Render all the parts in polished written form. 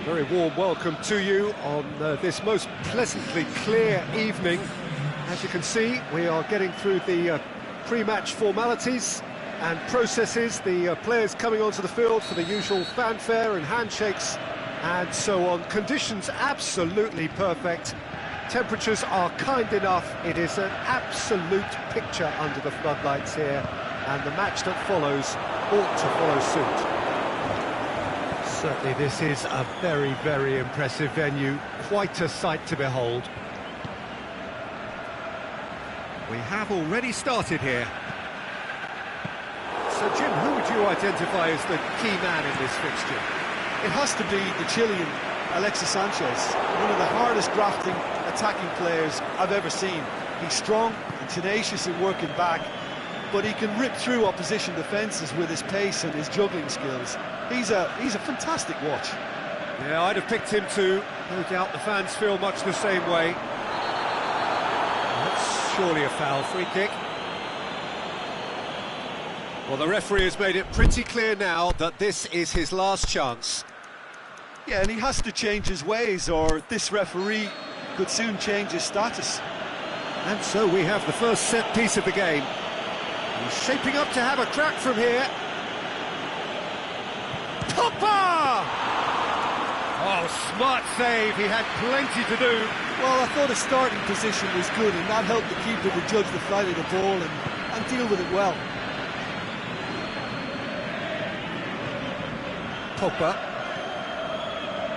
Very warm welcome to you on this most pleasantly clear evening. As you can see, we are getting through the pre-match formalities and processes, the players coming onto the field for the usual fanfare and handshakes and so on. Conditions absolutely perfect. Temperatures are kind enough. It is an absolute picture under the floodlights here, and the match that follows ought to follow suit. Certainly this is a very, very impressive venue, quite a sight to behold. We have already started here. So Jim, who would you identify as the key man in this fixture? It has to be the Chilean, Alexis Sanchez, one of the hardest grafting attacking players I've ever seen. He's strong and tenacious in working back, but he can rip through opposition defences with his pace and his juggling skills. He's a fantastic watch. Yeah, I'd have picked him too. No doubt the fans feel much the same way. That's surely a foul. Free kick. Well, the referee has made it pretty clear now that this is his last chance. Yeah, and he has to change his ways, or this referee could soon change his status. And so we have the first set piece of the game. He's shaping up to have a crack from here. Pogba! Oh, smart save, he had plenty to do. Well, I thought his starting position was good, and that helped the keeper to judge the flight of the ball and deal with it well. Pogba.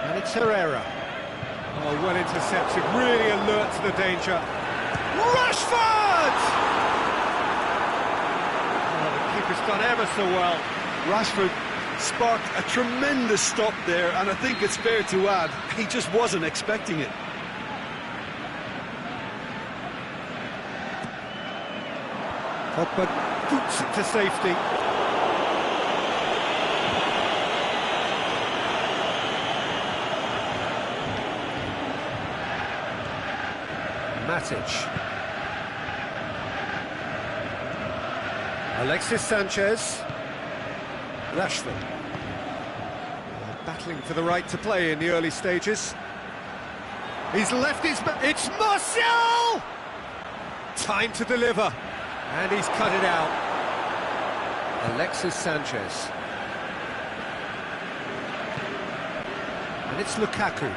And it's Herrera. Oh, well intercepted, really alert to the danger. Rashford! Oh, the keeper's done ever so well. Rashford sparked a tremendous stop there, and I think it's fair to add, he just wasn't expecting it. Pogba boots it to safety. Matic. Alexis Sanchez. Rashford. Battling for the right to play in the early stages. He's left his... It's Martial! Time to deliver. And he's cut it out. Alexis Sanchez. And it's Lukaku.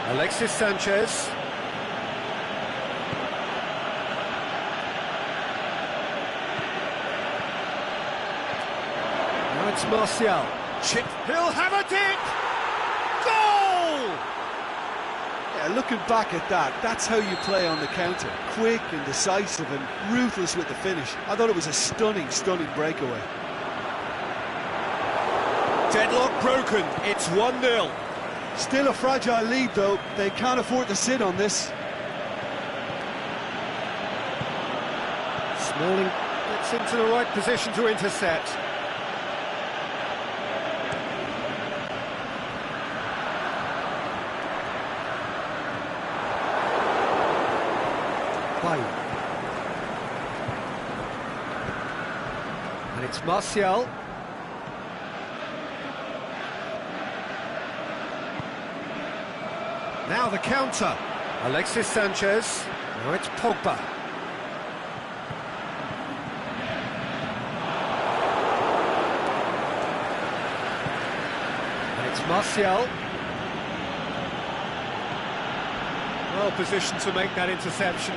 Alexis Sanchez. Now it's Martial. Chip. He'll have a dip! Goal! Yeah, looking back at that, that's how you play on the counter. Quick and decisive and ruthless with the finish. I thought it was a stunning, stunning breakaway. Deadlock broken. It's 1-0. Still a fragile lead, though. They can't afford to sit on this. Smalling gets into the right position to intercept. Bayu. And it's Martial. Now the counter. Alexis Sanchez. Now it's Pogba. And it's Martial. Well positioned to make that interception.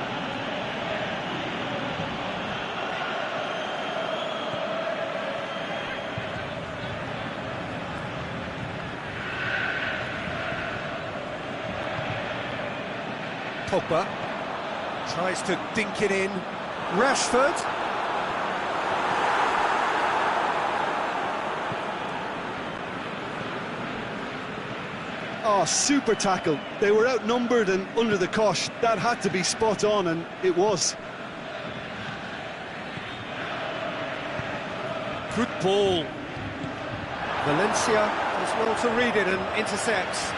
Pogba tries to dink it in. Rashford. Oh, super tackle. They were outnumbered and under the cosh. That had to be spot on, and it was. Good ball. Valencia does well to read it and intercepts.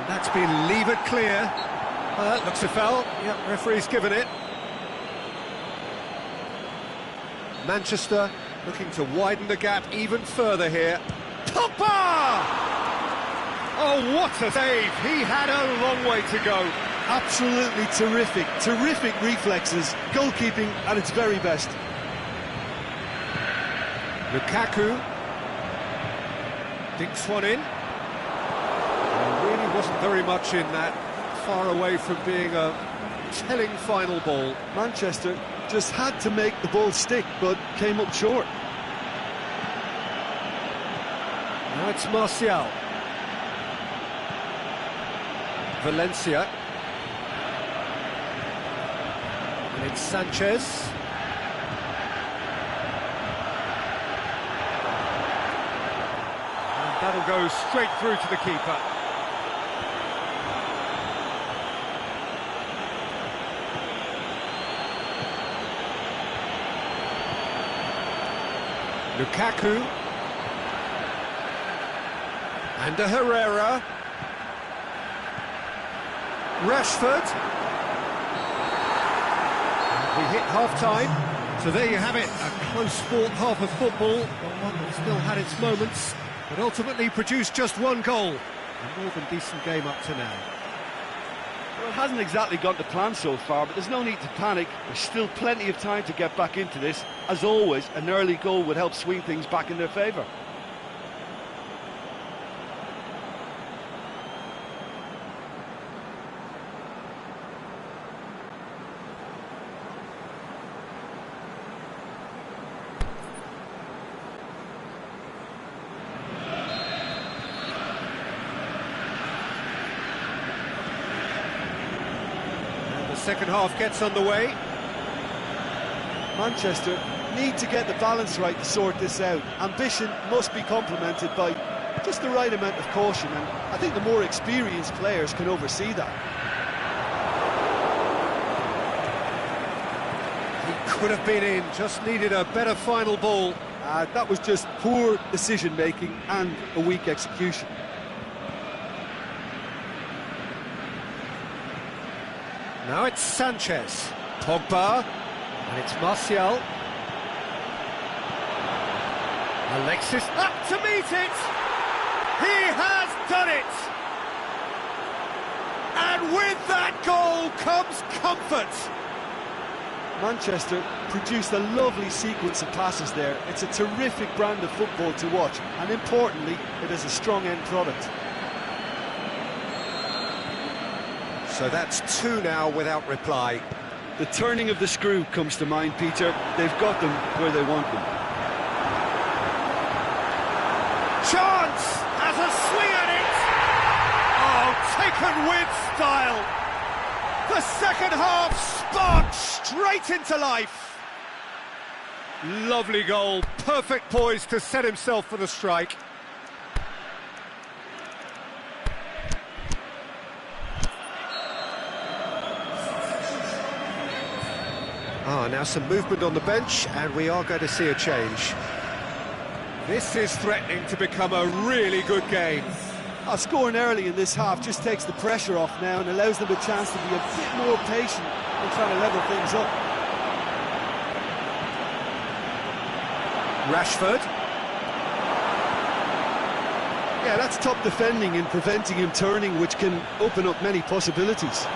That's been levered clear. Looks a foul. Yep, referee's given it. Manchester looking to widen the gap even further here. Pogba! Oh, what a save! He had a long way to go. Absolutely terrific reflexes, goalkeeping at its very best. Lukaku dinks one in. Really wasn't very much in that, far away from being a telling final ball. Manchester just had to make the ball stick, but came up short. Now it's Martial. Valencia. And it's Sanchez. And that'll go straight through to the keeper. Lukaku. And a Herrera. Rashford. We hit half-time, so there you have it, a close-fought half of football, but one that still had its moments, but ultimately produced just one goal. A more than decent game up to now. Well, it hasn't exactly gone to plan so far, but there's no need to panic. There's still plenty of time to get back into this. As always, an early goal would help swing things back in their favour. Second half gets underway. Manchester need to get the balance right to sort this out. Ambition must be complemented by just the right amount of caution, and I think the more experienced players can oversee that. He could have been in, just needed a better final ball. That was just poor decision-making and a weak execution. Now it's Sanchez, Pogba, and it's Martial. Alexis up to meet it! He has done it! And with that goal comes comfort! Manchester produced a lovely sequence of passes there. It's a terrific brand of football to watch, and importantly, it is a strong end product. So that's two now without reply. The turning of the screw comes to mind, Peter. They've got them where they want them. Chance has a swing at it! Oh, taken with style! The second half sparked straight into life! Lovely goal, perfect poise to set himself for the strike. Now some movement on the bench, and we are going to see a change. This is threatening to become a really good game. Scoring early in this half just takes the pressure off now and allows them a chance to be a bit more patient in trying to level things up. Rashford. Yeah, that's top defending and preventing him turning, which can open up many possibilities.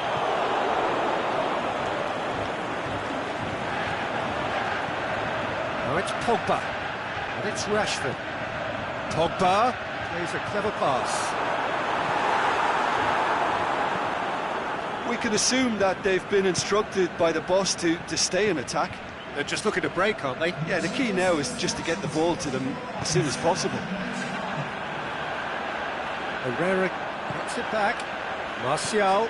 Now it's Pogba, and it's Rashford. Pogba plays a clever pass. We can assume that they've been instructed by the boss to stay in attack. They're just looking to break, aren't they? Yeah, the key now is just to get the ball to them as soon as possible. Herrera gets it back. Martial.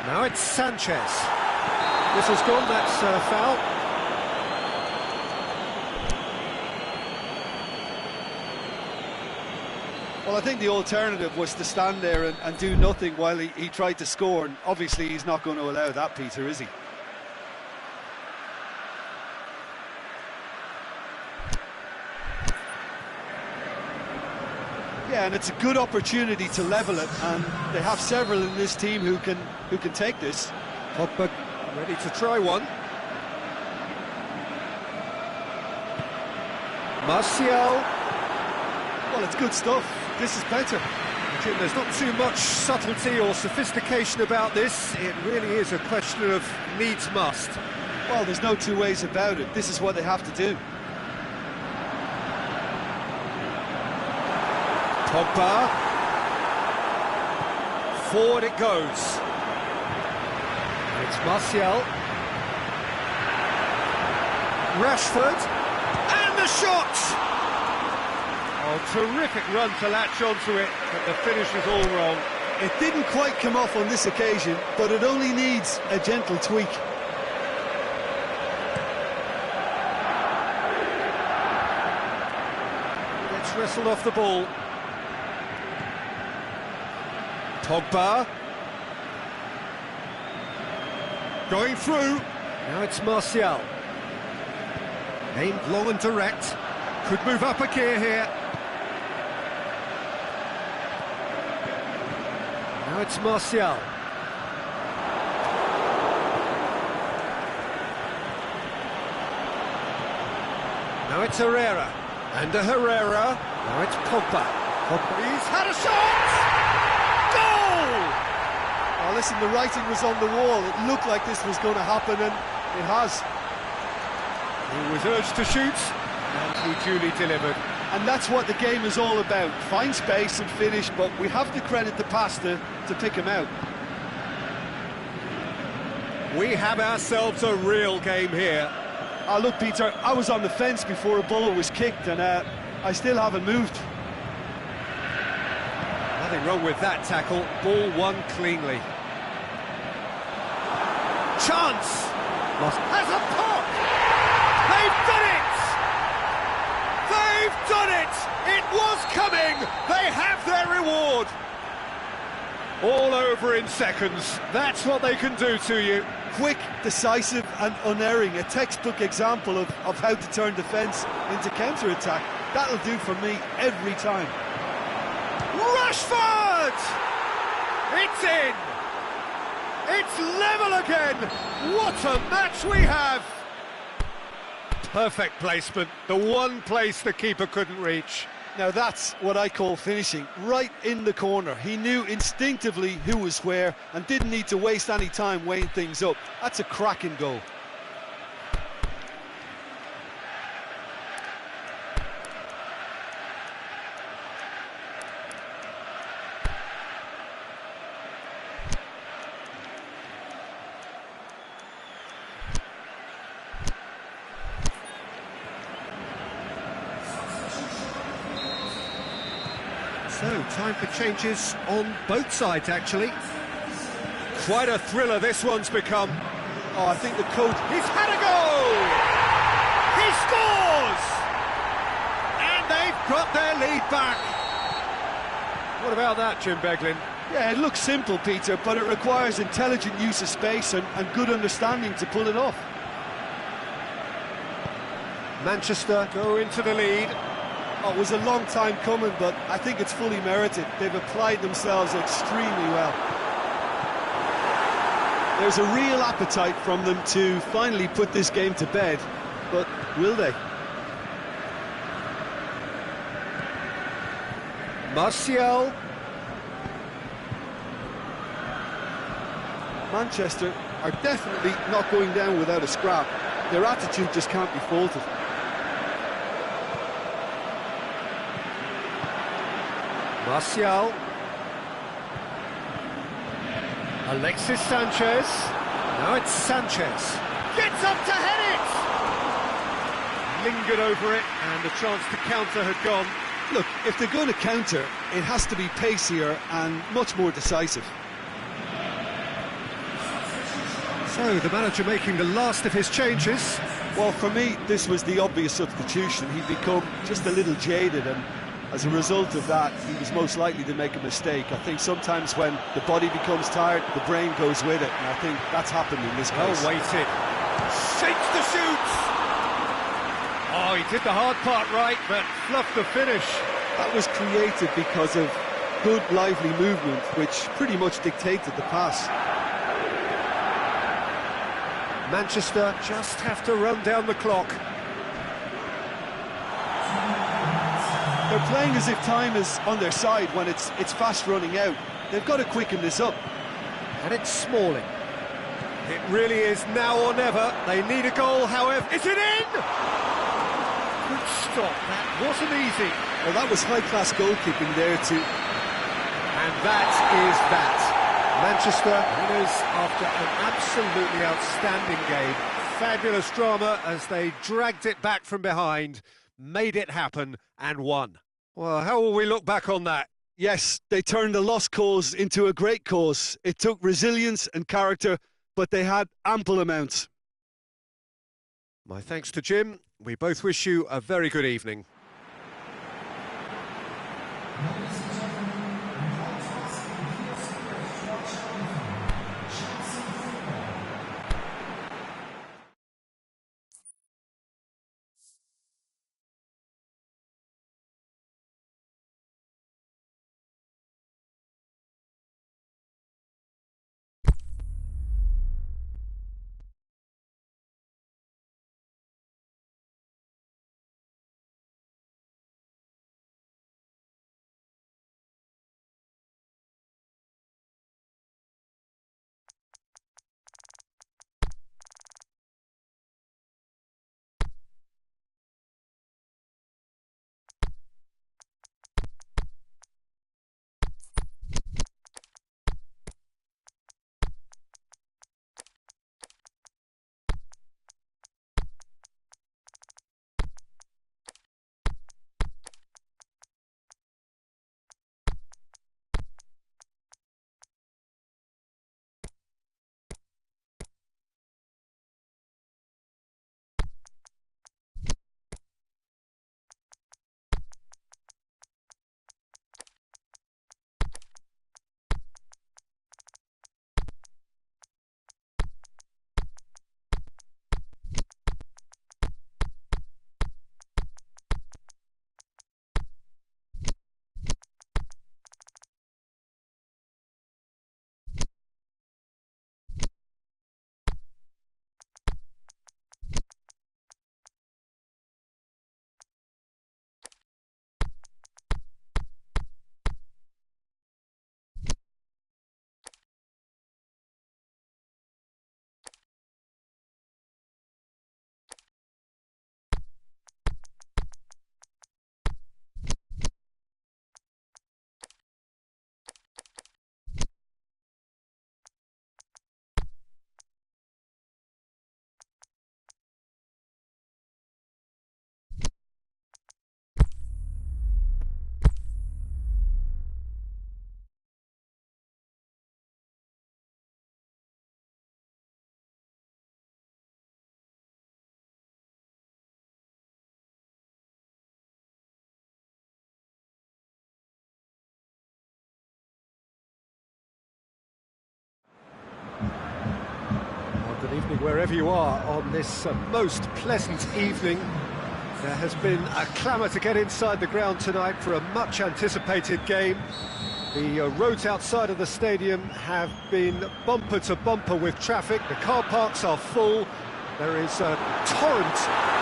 Now it's Sanchez. This has gone, that's a foul. Well, I think the alternative was to stand there and do nothing while he tried to score, and obviously he's not going to allow that, Peter, is he? Yeah, and it's a good opportunity to level it, and they have several in this team who can take this. Pogba ready to try one. Martial. Well, it's good stuff. This is better. Jim, there's not too much subtlety or sophistication about this. It really is a question of needs must. Well, there's no two ways about it. This is what they have to do. Pogba. Forward it goes. It's Martial. Rashford. And the shot! Oh, terrific run to latch onto it, but the finish is all wrong. It didn't quite come off on this occasion, but it only needs a gentle tweak. Gets wrestled off the ball. Pogba. Going through. Now it's Martial. Aimed long and direct. Could move up a gear here. Now it's Martial. Now it's Herrera. And a Herrera. Now it's Pogba. He's had a shot! Goal! Oh, listen, the writing was on the wall. It looked like this was going to happen, and it has. He was urged to shoot, and he duly delivered. And that's what the game is all about. Find space and finish, but we have to credit the passer to pick him out. We have ourselves a real game here. Oh, look, Peter, I was on the fence before a ball was kicked, and I still haven't moved. Nothing wrong with that tackle. Ball won cleanly. Chance! Lost. Has a pop! They've done it! They've done it! It was coming! They have their reward! All over in seconds. That's what they can do to you. Quick, decisive and unerring. A textbook example of how to turn defence into counter-attack. That'll do for me every time. Rashford! It's in! It's level again! What a match we have! Perfect placement, the one place the keeper couldn't reach. Now that's what I call finishing, right in the corner. He knew instinctively who was where and didn't need to waste any time weighing things up. That's a cracking goal. So, time for changes on both sides, actually. Quite a thriller this one's become. Oh, I think the coach... He's had a goal! He scores! And they've got their lead back. What about that, Jim Beglin? Yeah, it looks simple, Peter, but it requires intelligent use of space and good understanding to pull it off. Manchester go into the lead. Oh, it was a long time coming, but I think it's fully merited. They've applied themselves extremely well. There's a real appetite from them to finally put this game to bed, but will they? Martial. Manchester are definitely not going down without a scrap. Their attitude just can't be faulted. Martial. Alexis Sanchez. Now it's Sanchez. Gets up to head it! Lingered over it, and the chance to counter had gone. Look, if they're going to counter, it has to be pacier and much more decisive. So, the manager making the last of his changes. Well, for me, this was the obvious substitution. He'd become just a little jaded, and as a result of that, he was most likely to make a mistake. I think sometimes when the body becomes tired, the brain goes with it, and I think that's happened in this case. Well weighted. Shakes the shoot! Oh, he did the hard part right, but fluffed the finish. That was created because of good, lively movement, which pretty much dictated the pass. Manchester just have to run down the clock. They're playing as if time is on their side when it's fast running out. They've got to quicken this up. And it's Smalling. It really is now or never. They need a goal, however. Is it in? Good stop. That wasn't easy. Well, that was high-class goalkeeping there too. And that is that. Manchester winners after an absolutely outstanding game. Fabulous drama as they dragged it back from behind, made it happen and won. Well, how will we look back on that? Yes, they turned a lost cause into a great cause. It took resilience and character, but they had ample amounts. My thanks to Jim. We both wish you a very good evening. Well, good evening wherever you are on this most pleasant evening. There has been a clamour to get inside the ground tonight for a much anticipated game. The roads outside of the stadium have been bumper to bumper with traffic. The car parks are full. There is a torrent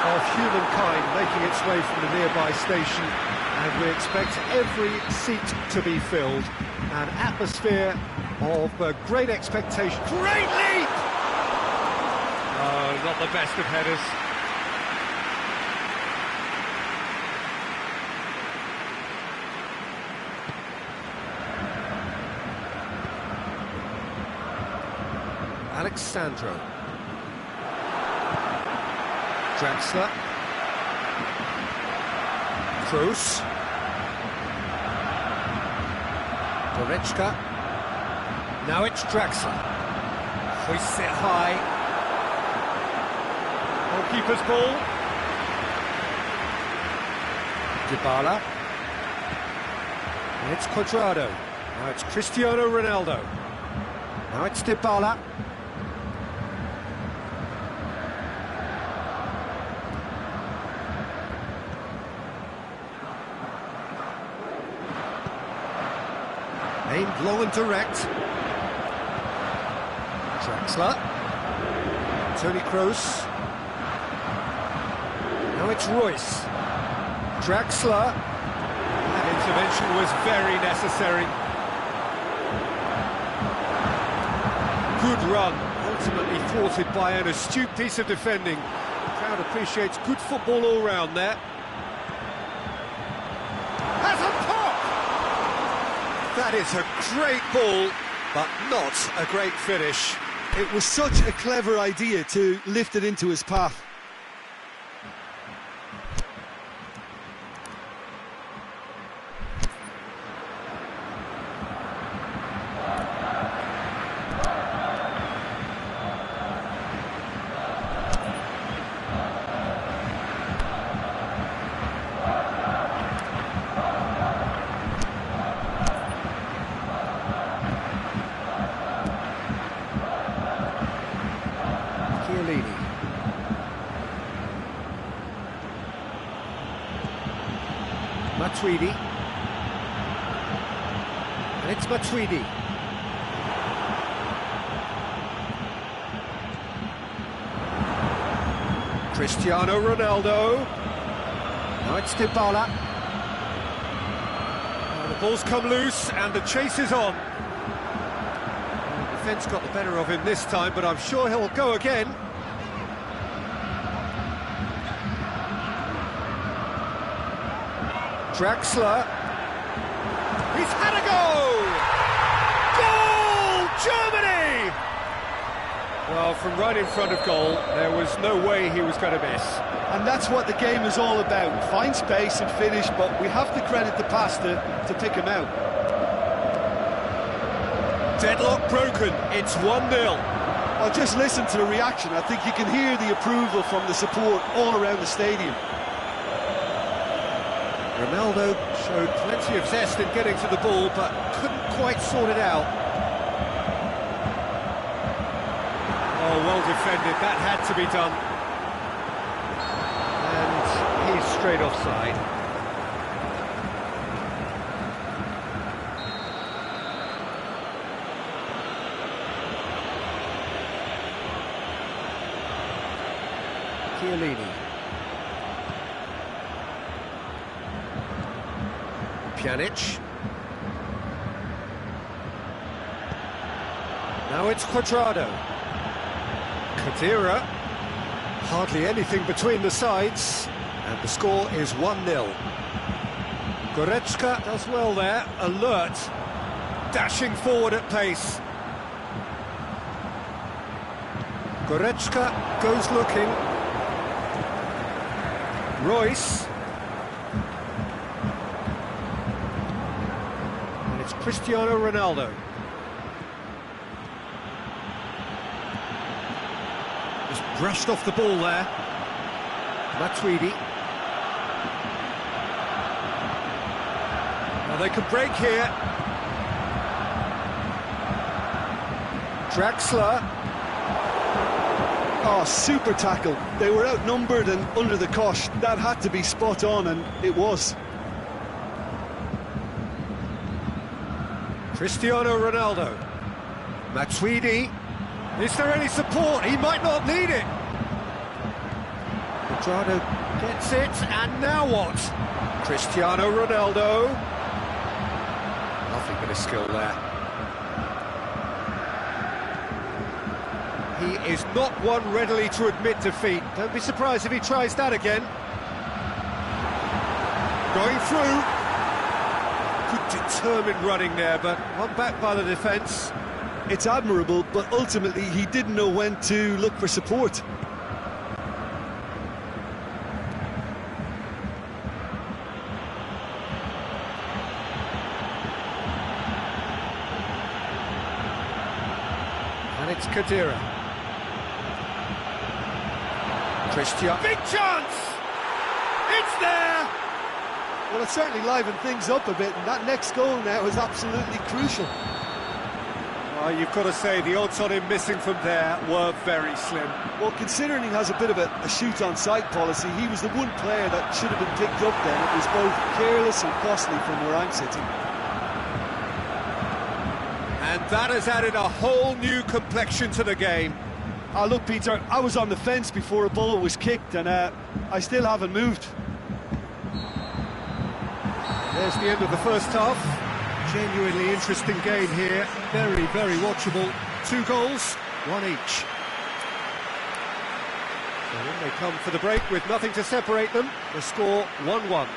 of humankind making its way from the nearby station, and we expect every seat to be filled. An atmosphere of great expectation. Great leap! Oh, not the best of headers. Alexandro. Draxler. Kroos. Goretzka. Now it's Draxler. Hoists it high. Goalkeeper's ball. Dybala. And it's Cuadrado. Now it's Cristiano Ronaldo. Now it's Dybala. Aimed low and direct. Draxler. Tony Kroos. Now it's Royce. Draxler. That intervention was very necessary. Good run, ultimately thwarted by an astute piece of defending. The crowd appreciates good football all round there. Has a pop! That is a great ball, but not a great finish. It was such a clever idea to lift it into his path. Matuidi. And it's Matuidi. Cristiano Ronaldo. Now it's Dybala. The ball's come loose and the chase is on. The defence got the better of him this time, but I'm sure he'll go again. Draxler. He's had a goal! Goal! Germany! Well, from right in front of goal, there was no way he was going to miss. And that's what the game is all about. Find space and finish, but we have to credit the pass to pick him out. Deadlock broken. It's 1-0. Well, just listen to the reaction. I think you can hear the approval from the support all around the stadium. Ronaldo showed plenty of zest in getting to the ball, but couldn't quite sort it out. Oh, well defended, that had to be done. And he's straight offside. Chiellini. Pjanic. Now it's Cuadrado. Khedira. Hardly anything between the sides. And the score is 1-0. Goretzka does well there, alert. Dashing forward at pace. Goretzka goes looking. Royce. It's Cristiano Ronaldo. Just brushed off the ball there. Matuidi. Well, they can break here. Draxler. Oh, super tackle. They were outnumbered and under the cosh. That had to be spot on, and it was. Cristiano Ronaldo. Matuidi. Is there any support? He might not need it. Cuadrado gets it, and now what? Cristiano Ronaldo. Lovely bit of skill there. He is not one readily to admit defeat. Don't be surprised if he tries that again. Going through. Good determined running there, but one back by the defence. It's admirable, but ultimately he didn't know when to look for support. And it's Khedira. Christian. Big chance! It's there! Well, it certainly livened things up a bit, and that next goal now is absolutely crucial. You've got to say, the odds on him missing from there were very slim. Well, considering he has a bit of a shoot-on-sight policy, he was the one player that should have been picked up then. It was both careless and costly from where I'm sitting. That has added a whole new complexion to the game. Oh, look, Peter, I was on the fence before a ball was kicked, and I still haven't moved. There's the end of the first half. Genuinely interesting game here. Very, very watchable. 2 goals, 1 each. And then they come for the break with nothing to separate them. The score 1-1.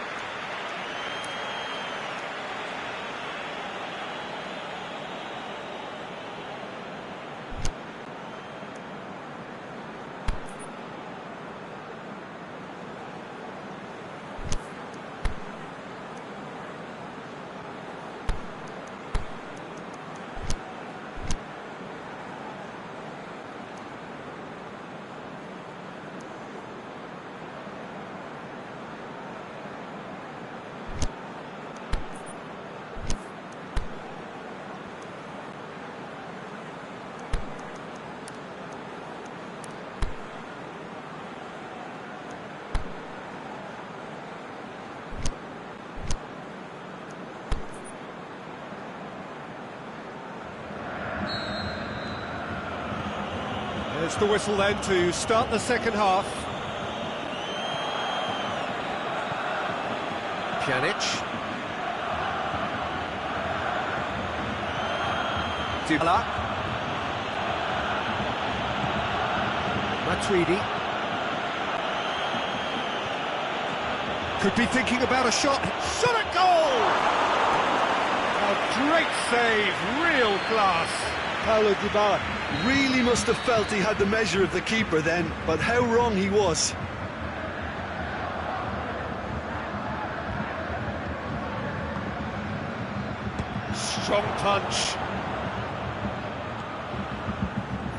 There's the whistle then to start the second half. Pjanic. Dybala. Matuidi. Could be thinking about a shot. Shot at goal! A great save, real class. Paulo Dybala really must have felt he had the measure of the keeper then, but how wrong he was. Strong punch.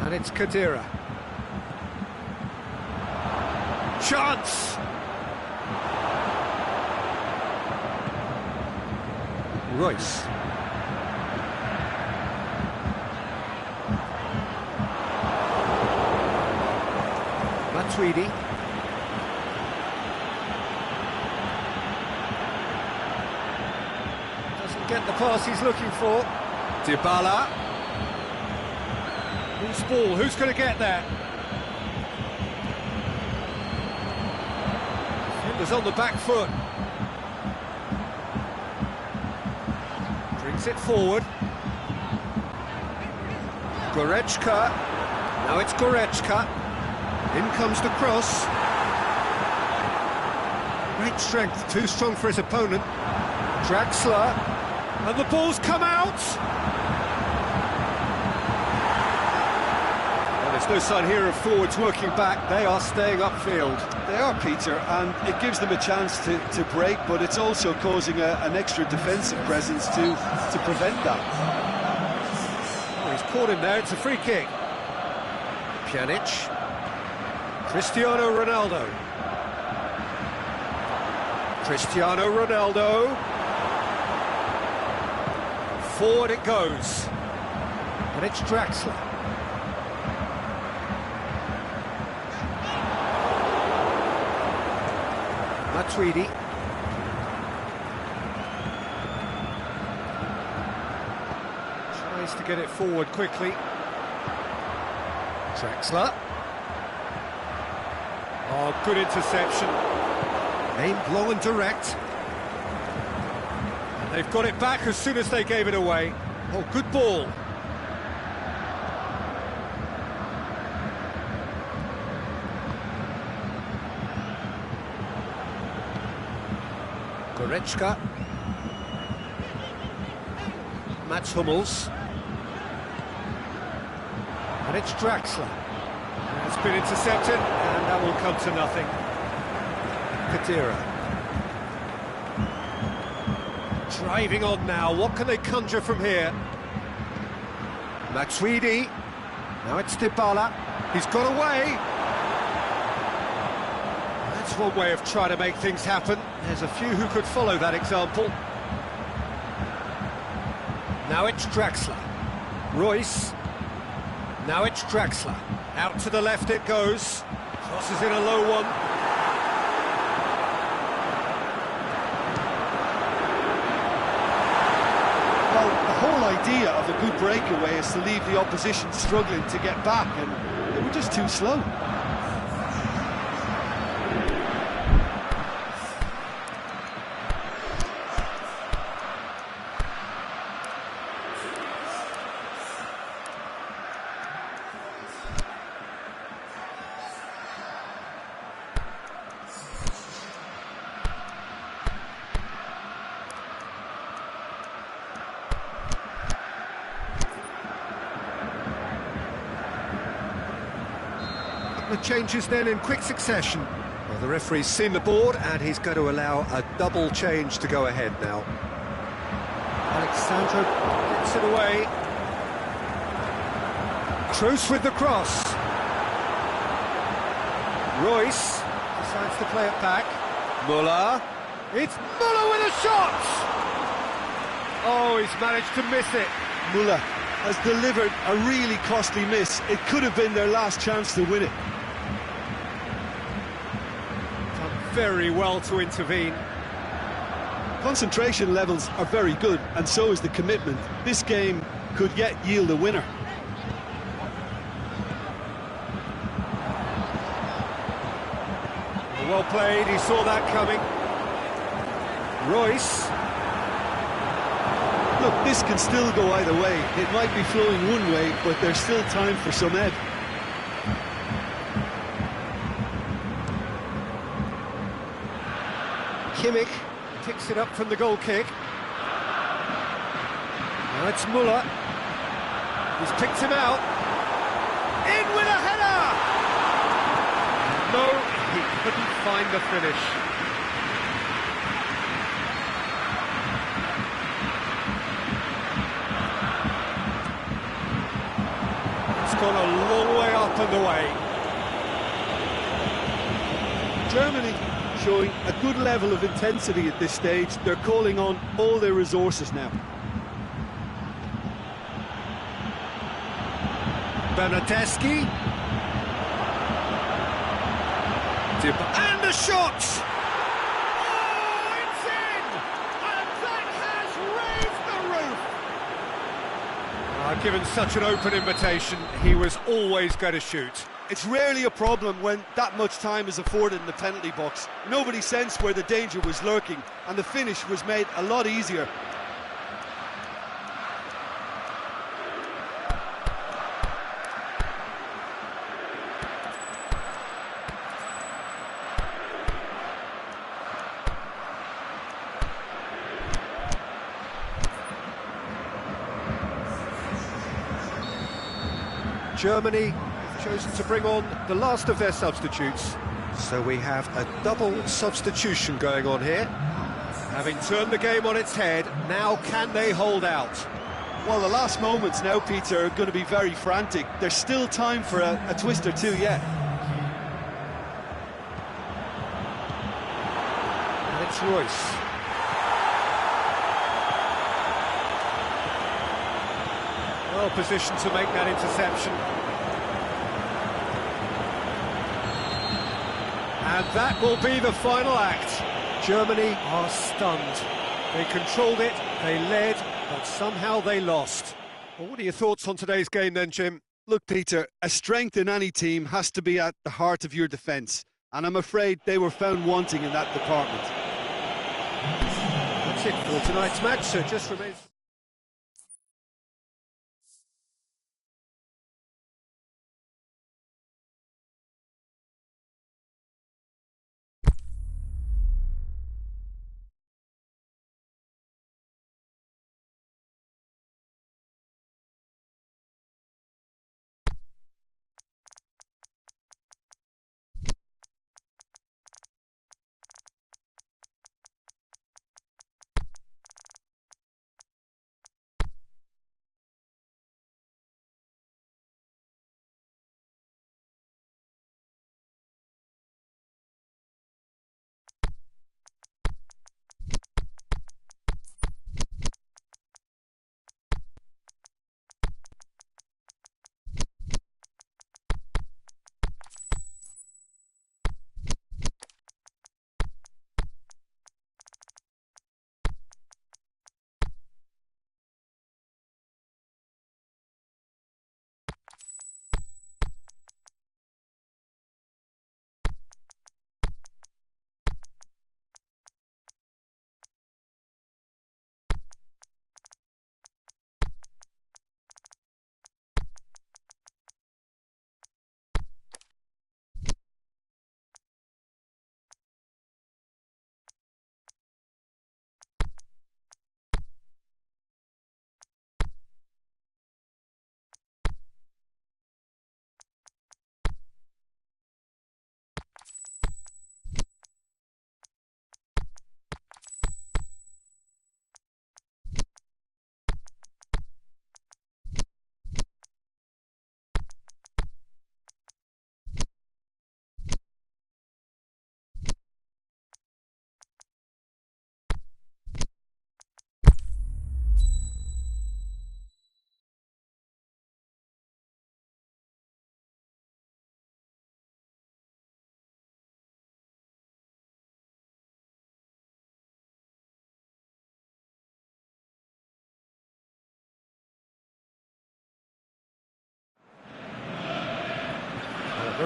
And it's Khedira. Chance! Royce. Matuidi. Doesn't get the pass he's looking for. Dybala. Who's ball? Who's going to get there? Defender's on the back foot. Brings it forward. Goretzka. Now it's Goretzka. In comes the cross. Great strength, too strong for his opponent. Draxler. And the ball's come out! Well, there's no sign here of forwards working back. They are staying upfield. They are, Peter, and it gives them a chance to break, but it's also causing an extra defensive presence to prevent that. Oh, he's caught him there, it's a free kick. Pjanic. Cristiano Ronaldo. Cristiano Ronaldo. Forward it goes. And it's Draxler. Matuidi. Tries to get it forward quickly. Draxler. Oh, good interception. Aimed low and direct. And they've got it back as soon as they gave it away. Oh, good ball. Goretzka. Mats Hummels. And it's Draxler. It's been intercepted, and that will come to nothing. Khedira. Driving on now, what can they conjure from here? Matuidi. Now it's Dybala. He's got away. That's one way of trying to make things happen. There's a few who could follow that example. Now it's Draxler. Royce. Now it's Draxler. Out to the left it goes. Crosses in a low one. Well, the whole idea of a good breakaway is to leave the opposition struggling to get back, and they were just too slow. The changes then in quick succession. Well, the referee's seen the board and he's going to allow a double change to go ahead now. Alexandro gets it away. Kroos with the cross. Royce decides to play it back. Muller. It's Muller with a shot! Oh, he's managed to miss it. Muller has delivered a really costly miss. It could have been their last chance to win it. Very well to intervene. Concentration levels are very good, and so is the commitment. This game could yet yield a winner. Well played, he saw that coming. Royce. Look, this can still go either way. It might be flowing one way, but there's still time for some ebb. Kimmich picks it up from the goal kick. Now it's Muller. He's picked him out. In with a header! No, he couldn't find the finish. It's gone a long way up and away. Germany showing a good level of intensity at this stage. They're calling on all their resources now. Bernardeschi. And a shot! Oh, it's in! And that has raised the roof! Given such an open invitation, he was always going to shoot. It's rarely a problem when that much time is afforded in the penalty box. Nobody sensed where the danger was lurking, and the finish was made a lot easier. Germany have chosen to bring on the last of their substitutes. So we have a double substitution going on here. Having turned the game on its head, now can they hold out? Well, the last moments now, Peter, are going to be very frantic. There's still time for a twist or two yet. And it's Royce. Well positioned to make that interception. And that will be the final act. Germany are stunned. They controlled it, they led, but somehow they lost. Well, what are your thoughts on today's game then, Jim? Look, Peter, a strength in any team has to be at the heart of your defence, and I'm afraid they were found wanting in that department. That's it for tonight's match, so it just remains...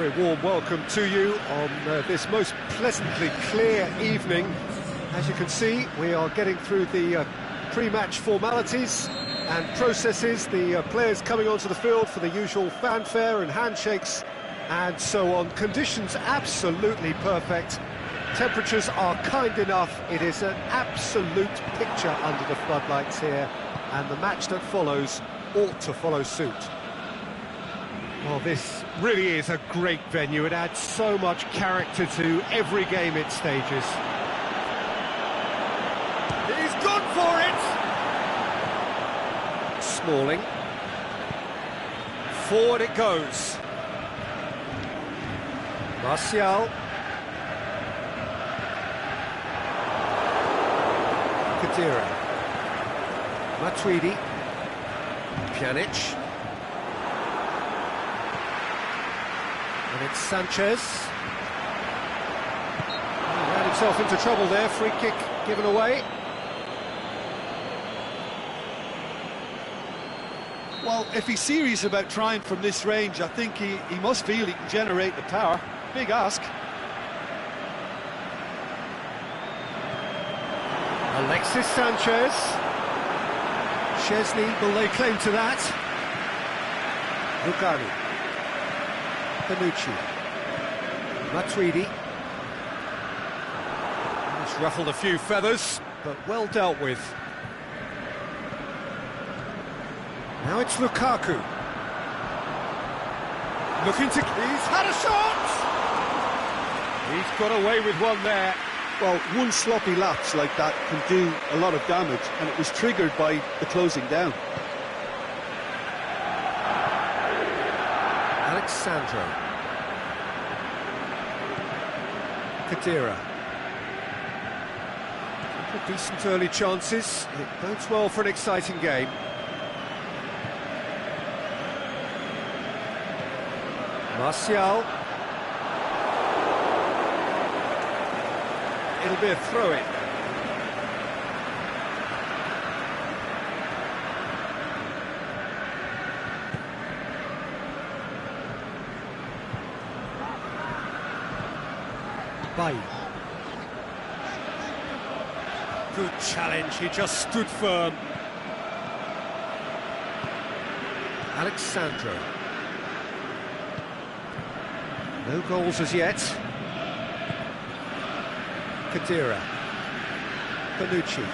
Very warm welcome to you on this most pleasantly clear evening. As you can see, we are getting through the pre-match formalities and processes, the players coming onto the field for the usual fanfare and handshakes and so on. Conditions absolutely perfect. Temperatures are kind enough. It is an absolute picture under the floodlights here, and the match that follows ought to follow suit. Well, this really is a great venue. It adds so much character to every game it stages. He's gone for it! Smalling. Forward it goes. Martial. Kadira. Matuidi. Pjanic. And it's Sanchez. He ran himself into trouble there, free kick given away. Well, if he's serious about trying from this range, I think he must feel he can generate the power. Big ask. Alexis Sanchez. Chesney will lay claim to that. Lugani. Panucci. Matuidi. It's ruffled a few feathers, but well dealt with. Now it's Lukaku. Looking to... He's had a shot! He's got away with one there. Well, one sloppy lapse like that can do a lot of damage, and it was triggered by the closing down. Alexandro. Kadira. Decent early chances. It bodes well for an exciting game. Martial. It'll be a throw-in. Bailly. Good challenge, he just stood firm. Alexandro. No goals as yet. Kadira. Panucci.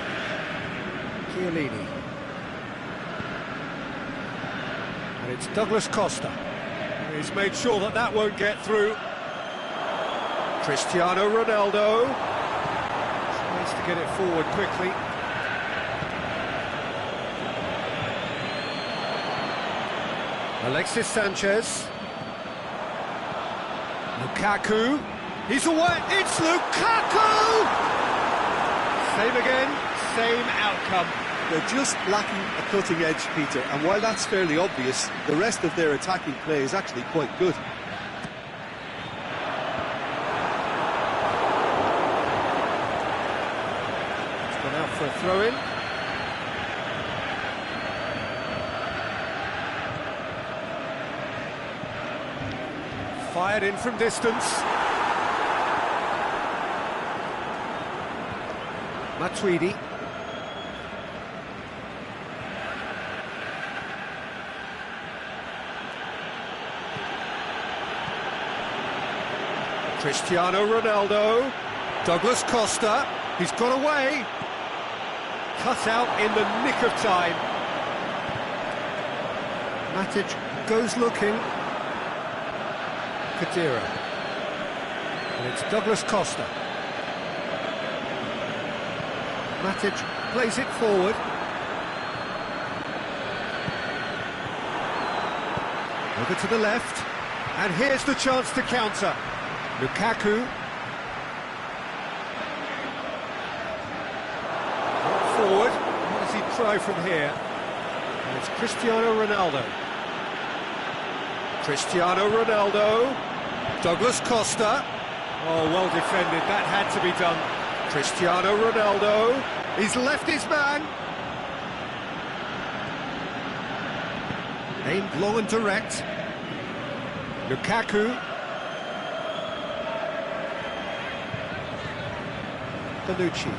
Chiellini. And it's Douglas Costa. He's made sure that that won't get through. Cristiano Ronaldo. Tries to get it forward quickly. Alexis Sanchez. Lukaku. He's away. It's Lukaku! Same again, same outcome. They're just lacking a cutting edge, Peter, and while that's fairly obvious, the rest of their attacking play is actually quite good. It's gone out for a throw-in. Fired in from distance. Matuidi. Cristiano Ronaldo. Douglas Costa. He's got away. Cut out in the nick of time. Matic goes looking. Kadira. And it's Douglas Costa. Matic plays it forward. Over to the left. And here's the chance to counter. Lukaku. Forward. What does he try from here? And it's Cristiano Ronaldo. Cristiano Ronaldo. Douglas Costa. Oh, well defended. That had to be done. Cristiano Ronaldo. He's left his man. Aimed long and direct. Lukaku. Bonucci.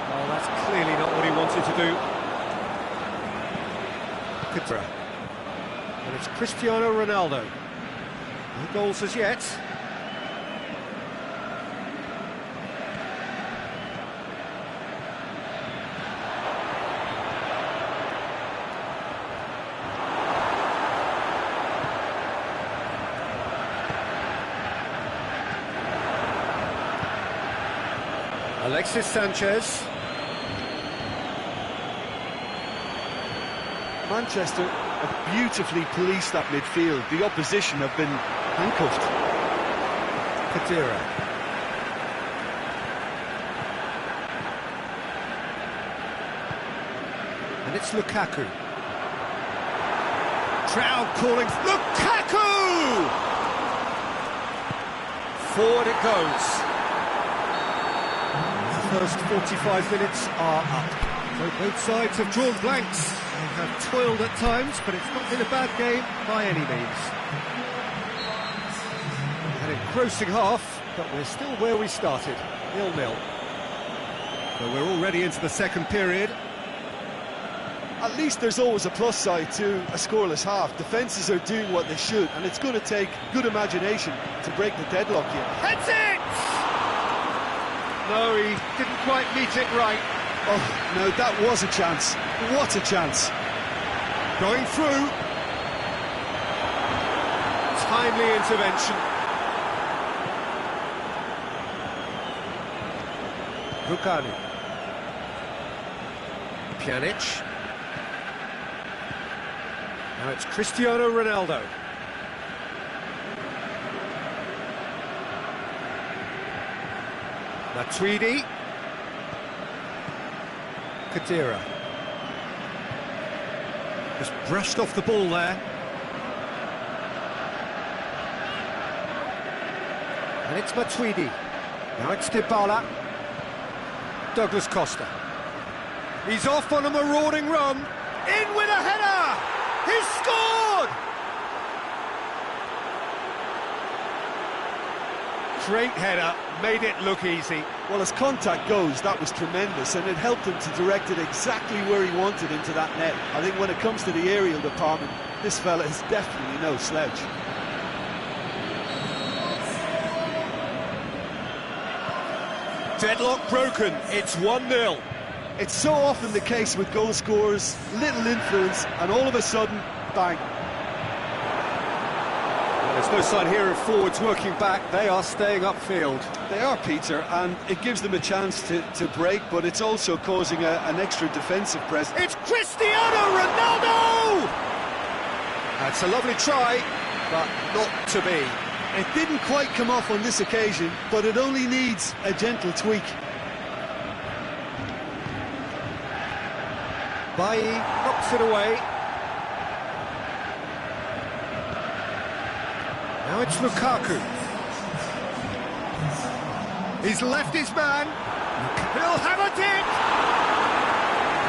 Oh, that's clearly not what he wanted to do. Kedira. And it's Cristiano Ronaldo. No goals as yet. Alexis Sanchez. Manchester have beautifully policed that midfield. The opposition have been handcuffed. Kedira. And it's Lukaku. Crowd calling Lukaku! Forward it goes. The first 45 minutes are up. So both sides have drawn blanks. They have toiled at times, but it's not been a bad game by any means. An engrossing half, but we're still where we started, 0-0. So we're already into the second period. At least there's always a plus side to a scoreless half. Defences are doing what they should, and it's going to take good imagination to break the deadlock here. Heads it! No, he didn't quite meet it right. Oh, no, that was a chance. What a chance. Going through. Timely intervention. Rukani. Pjanic. Now it's Cristiano Ronaldo. Matuidi. Kedira. Just brushed off the ball there. And it's Matuidi. Now it's Dybala. Douglas Costa. He's off on a marauding run. In with a header! He's scored! Great header, made it look easy. Well, as contact goes, that was tremendous, and it helped him to direct it exactly where he wanted into that net. I think when it comes to the aerial department, this fella is definitely no slouch. Deadlock broken, it's 1-0. It's so often the case with goal scorers, little influence, and all of a sudden, bang. There's no sign here of forwards working back, they are staying upfield. They are, Peter, and it gives them a chance to break, but it's also causing an extra defensive presence. It's Cristiano Ronaldo! That's a lovely try, but not to be. It didn't quite come off on this occasion, but it only needs a gentle tweak. Bailly knocks it away. Now it's Lukaku. He's left his man. He'll have a dig!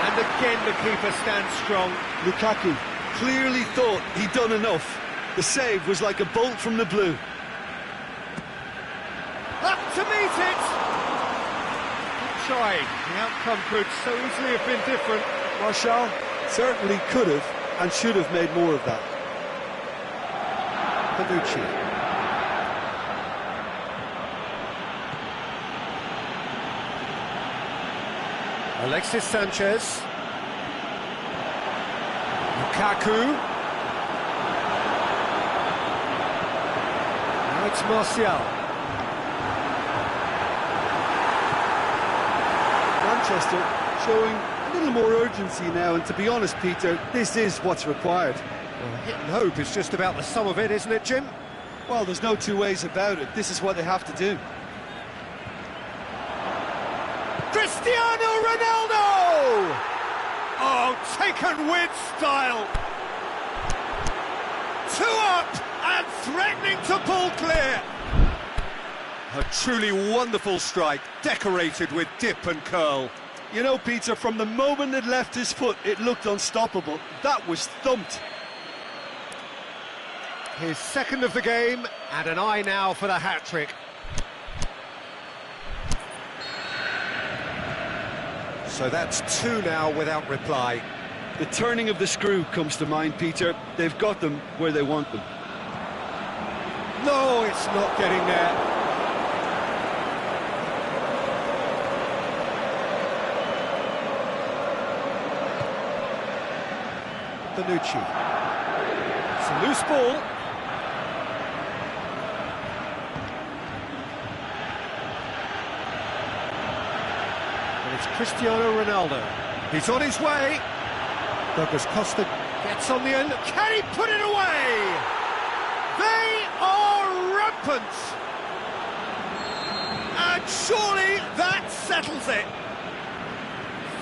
And again the keeper stands strong. Lukaku clearly thought he'd done enough. The save was like a bolt from the blue. Up to meet it! Good trying. The outcome could so easily have been different. Martial certainly could have and should have made more of that. Bonucci. Alexis Sanchez. Lukaku. Now it's Martial. Manchester showing a little more urgency now, and to be honest, Peter, this is what's required. Well, hit and hope is just about the sum of it, isn't it, Jim? Well, there's no two ways about it. This is what they have to do. Cristiano Ronaldo! Oh, taken with style. 2 up and threatening to pull clear. A truly wonderful strike, decorated with dip and curl. You know, Peter, from the moment it left his foot, it looked unstoppable. That was thumped. his second of the game, and an eye now for the hat-trick. So that's two now without reply. The turning of the screw comes to mind, Peter. They've got them where they want them. No, it's not getting there. Bonucci. It's a loose ball. And it's Cristiano Ronaldo. He's on his way. Douglas Costa gets on the end. Can he put it away? They are rampant. And surely that settles it.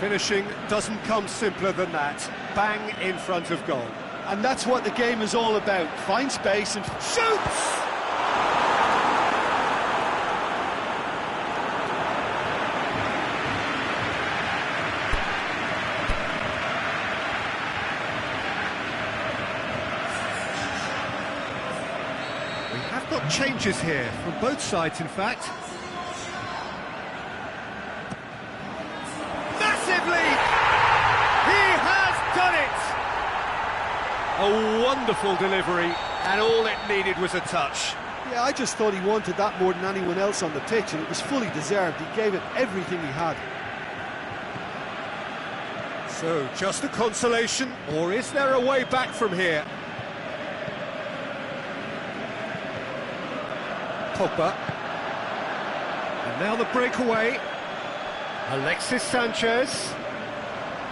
Finishing doesn't come simpler than that. Bang in front of goal. And that's what the game is all about. Find space and Shoots! We have got changes here, from both sides in fact. A wonderful delivery, and all it needed was a touch. yeah, I just thought he wanted that more than anyone else on the pitch, and it was fully deserved. He gave it everything he had. So, just a consolation, or is there a way back from here? Pogba. And now the breakaway. Alexis Sanchez.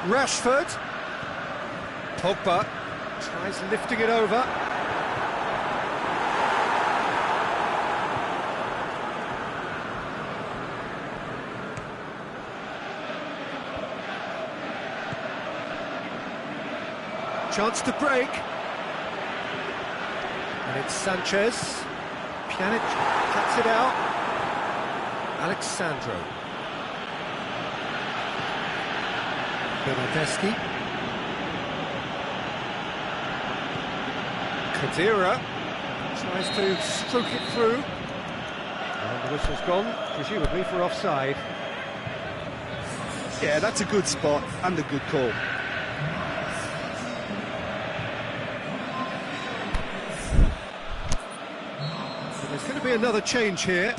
Rashford. Pogba. Tries lifting it over. Chance to break. And it's Sanchez. Pjanic cuts it out. Alexandro. Bernardeschi. Khedira tries to stroke it through, and the whistle's gone, presumably for offside. Yeah, that's a good spot and a good call. So there's going to be another change here.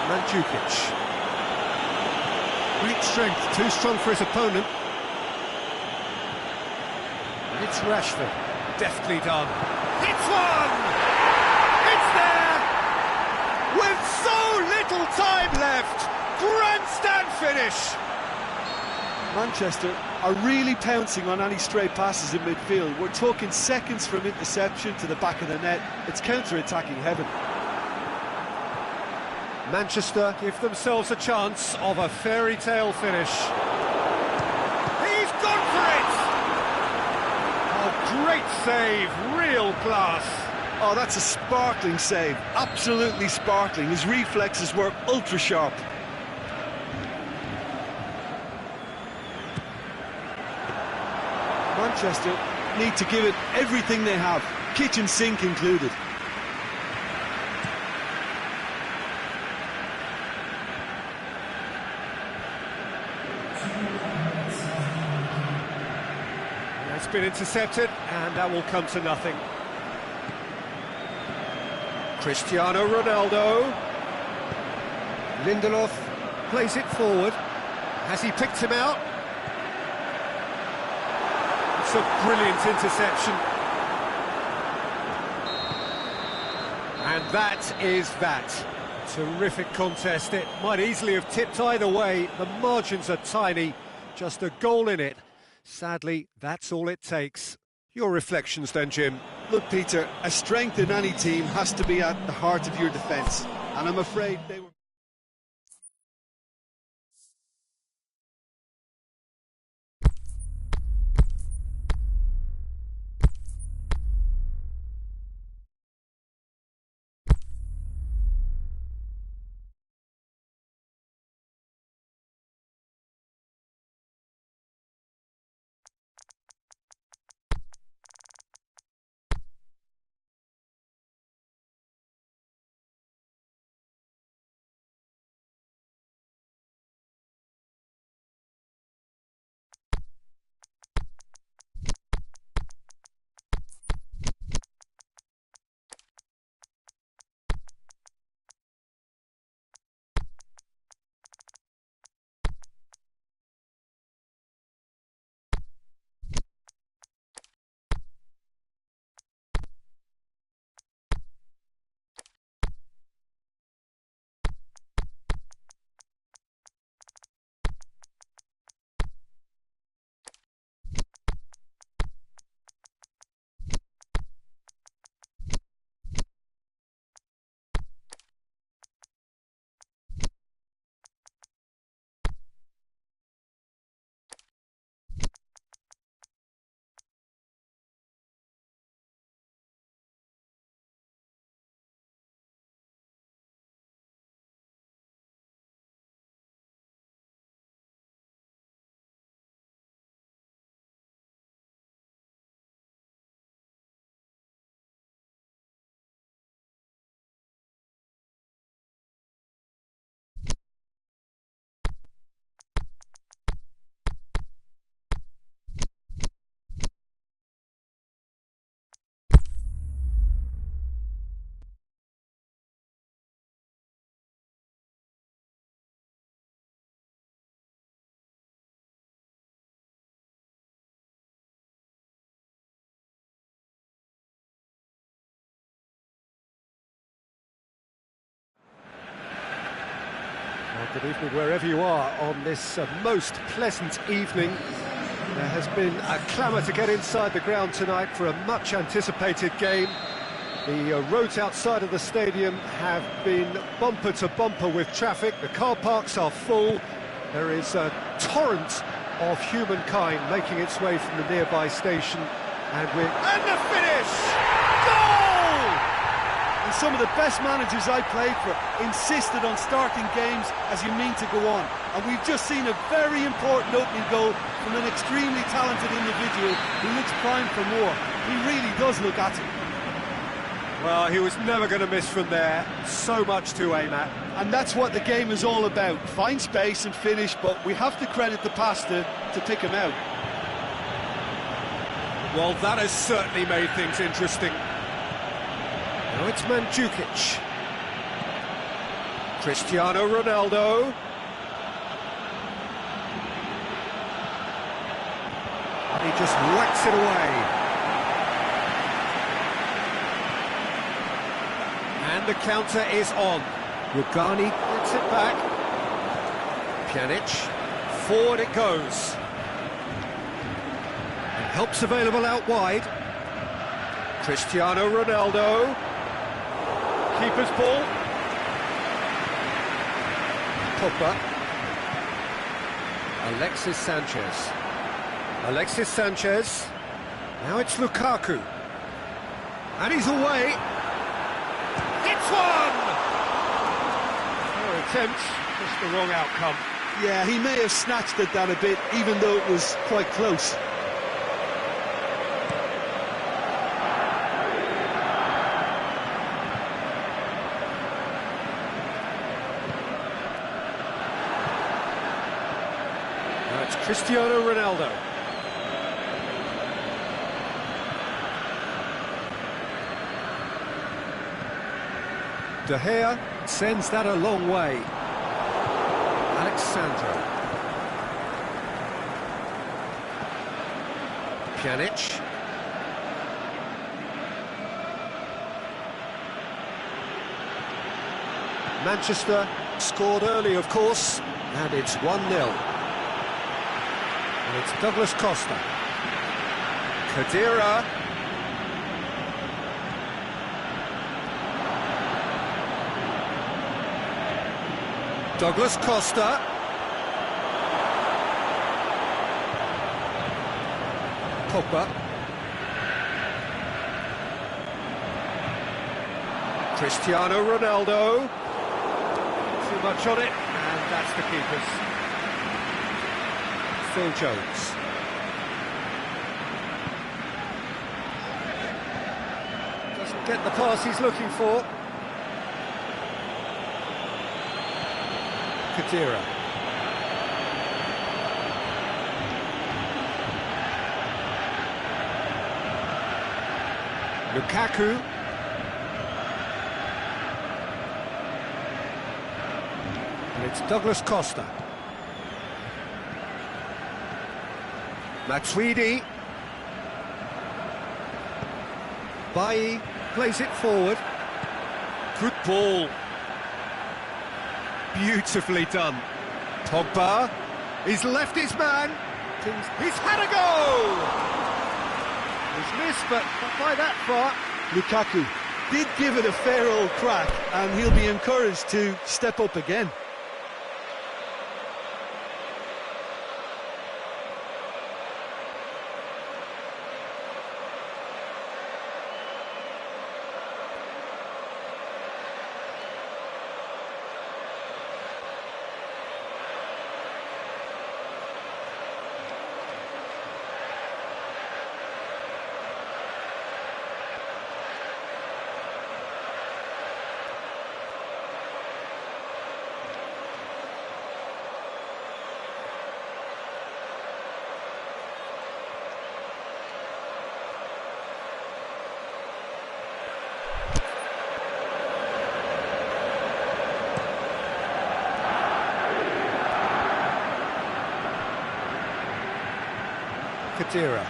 Mandzukic. Great strength, too strong for his opponent. And it's Rashford, deftly done. It's one! It's there! With so little time left! Grandstand finish! Manchester are really pouncing on any stray passes in midfield. We're talking seconds from interception to the back of the net. It's counter-attacking heaven. Manchester give themselves a chance of a fairy tale finish. He's gone for it! A great save, real class. Oh, that's a sparkling save, absolutely sparkling. His reflexes were ultra sharp. Manchester need to give it everything they have, kitchen sink included. It's been intercepted, and that will come to nothing. Cristiano Ronaldo. Lindelof plays it forward. Has he picked him out? It's a brilliant interception. And that is that. Terrific contest. It might easily have tipped either way. The margins are tiny. Just a goal in it. Sadly, that's all it takes. Your reflections then, Jim? Look, Peter, a strength in any team has to be at the heart of your defence, and I'm afraid they were... Good evening wherever you are on this most pleasant evening. There has been a clamour to get inside the ground tonight for a much-anticipated game. The roads outside of the stadium have been bumper to bumper with traffic. The car parks are full. There is a torrent of humankind making its way from the nearby station. And the finish! Goal! And some of the best managers I played for insisted on starting games as you mean to go on. And we've just seen a very important opening goal from an extremely talented individual who looks primed for more. He really does look at it. Well, he was never going to miss from there. So much to aim at. And that's what the game is all about. Find space and finish, but we have to credit the pastor to pick him out. Well, that has certainly made things interesting. Now it's Mandzukic. Cristiano Ronaldo. He just whacks it away. And the counter is on. Rugani gets it back. Pjanic. Forward it goes. And help's available out wide. Cristiano Ronaldo. Keeper's ball. Pogba. Alexis Sanchez. Alexis Sanchez. Now it's Lukaku. And he's away. It's one! No attempt, just the wrong outcome. Yeah, he may have snatched at that a bit, even though it was quite close. Now it's Cristiano Ronaldo. De Gea sends that a long way. Alexandro. Pjanic. Manchester scored early, of course, and it's 1-0. And it's Douglas Costa. Khedira. Douglas Costa. Pogba. Cristiano Ronaldo. Too much on it, and that's the keeper's. Phil Jones. Doesn't get the pass he's looking for. Khedira. Lukaku. And it's Douglas Costa. Matuidi. Bailly plays it forward. Good ball. Beautifully done. Pogba, he's left his man. He's had a go! He's missed, but not by that far. Lukaku did give it a fair old crack, and he'll be encouraged to step up again. Khedira.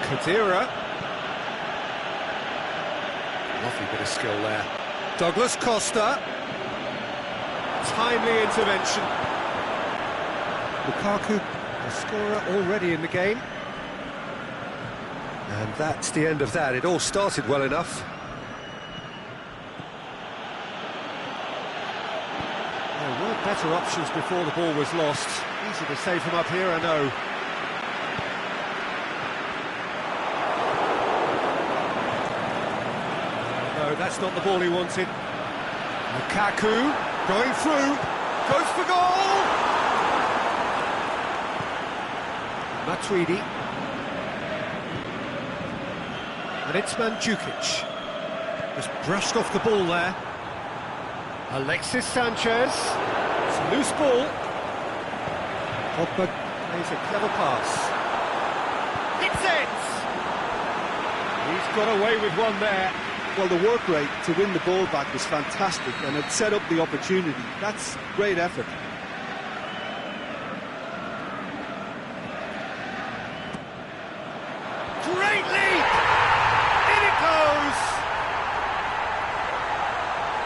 Khedira. Lovely bit of skill there. Douglas Costa. Timely intervention. Lukaku, a scorer already in the game. And that's the end of that. It all started well enough. There were better options before the ball was lost. Easy to save from up here, I know. No, that's not the ball he wanted. Lukaku going through, goes for goal! Matuidi. And it's Mandzukic. Just brushed off the ball there. Alexis Sanchez. It's a loose ball. Pogba plays a clever pass. Hits it! He's got away with one there. Well, the work rate to win the ball back was fantastic, and it set up the opportunity. That's great effort. Great leap! In it goes!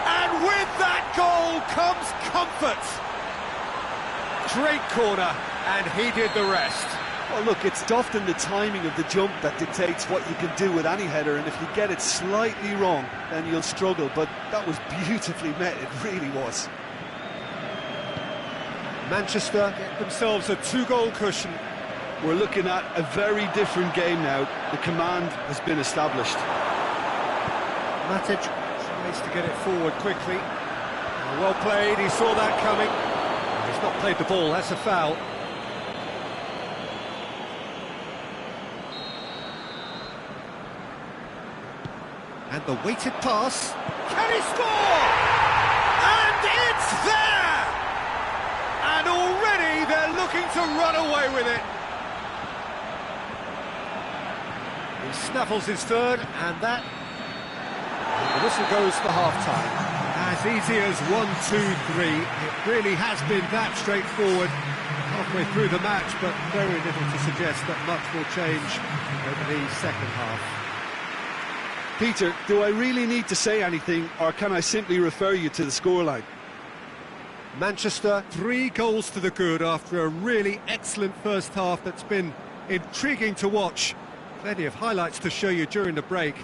And with that goal comes comfort. Great corner, and he did the rest. Well, look, it's often the timing of the jump that dictates what you can do with any header, and if you get it slightly wrong, then you'll struggle, but that was beautifully met, it really was. Manchester get themselves a 2-goal cushion. We're looking at a very different game now. The command has been established. Matic tries to get it forward quickly. Well played, he saw that coming. He's not played the ball, that's a foul. And the weighted pass. Can he score? And it's there! And already they're looking to run away with it. He snaffles his third, and that... The whistle goes for half-time. As easy as 1, 2, 3. It really has been that straightforward halfway through the match, but very little to suggest that much will change over the second half. Peter, do I really need to say anything, or can I simply refer you to the scoreline? Manchester, 3 goals to the good after a really excellent first half that's been intriguing to watch. Plenty of highlights to show you during the break.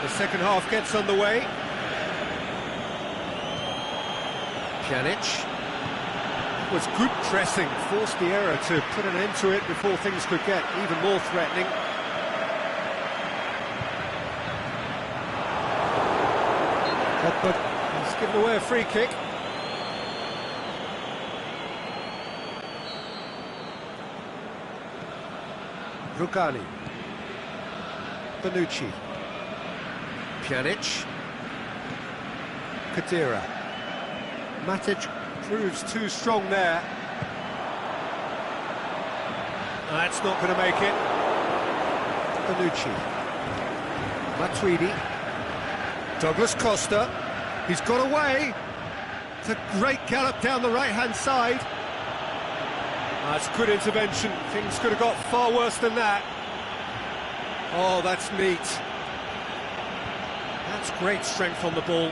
The second half gets underway. Pjanic. It was good pressing, forced the error to put an end to it before things could get even more threatening. Pogba has given away a free kick. Rugani. Bonucci. Pjanic. Kadira. Matic proves too strong there. That's not going to make it. Bonucci. Matuidi. Douglas Costa. He's got away. It's a great gallop down the right-hand side. That's good intervention. Things could have got far worse than that. Oh, that's neat. That's great strength on the ball.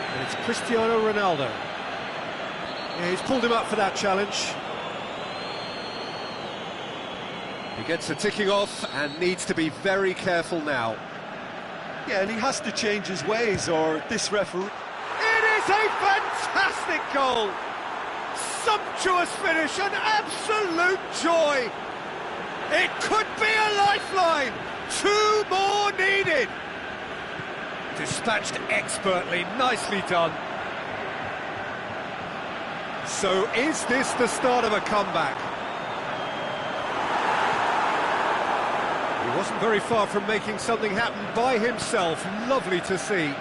And it's Cristiano Ronaldo. Yeah, he's pulled him up for that challenge. He gets the ticking off and needs to be very careful now. Yeah, and he has to change his ways, or this referee... It is a fantastic goal! Sumptuous finish, an absolute joy! It could be a lifeline! 2 more needed! Dispatched expertly, nicely done. So is this the start of a comeback? He wasn't very far from making something happen by himself. Lovely to see.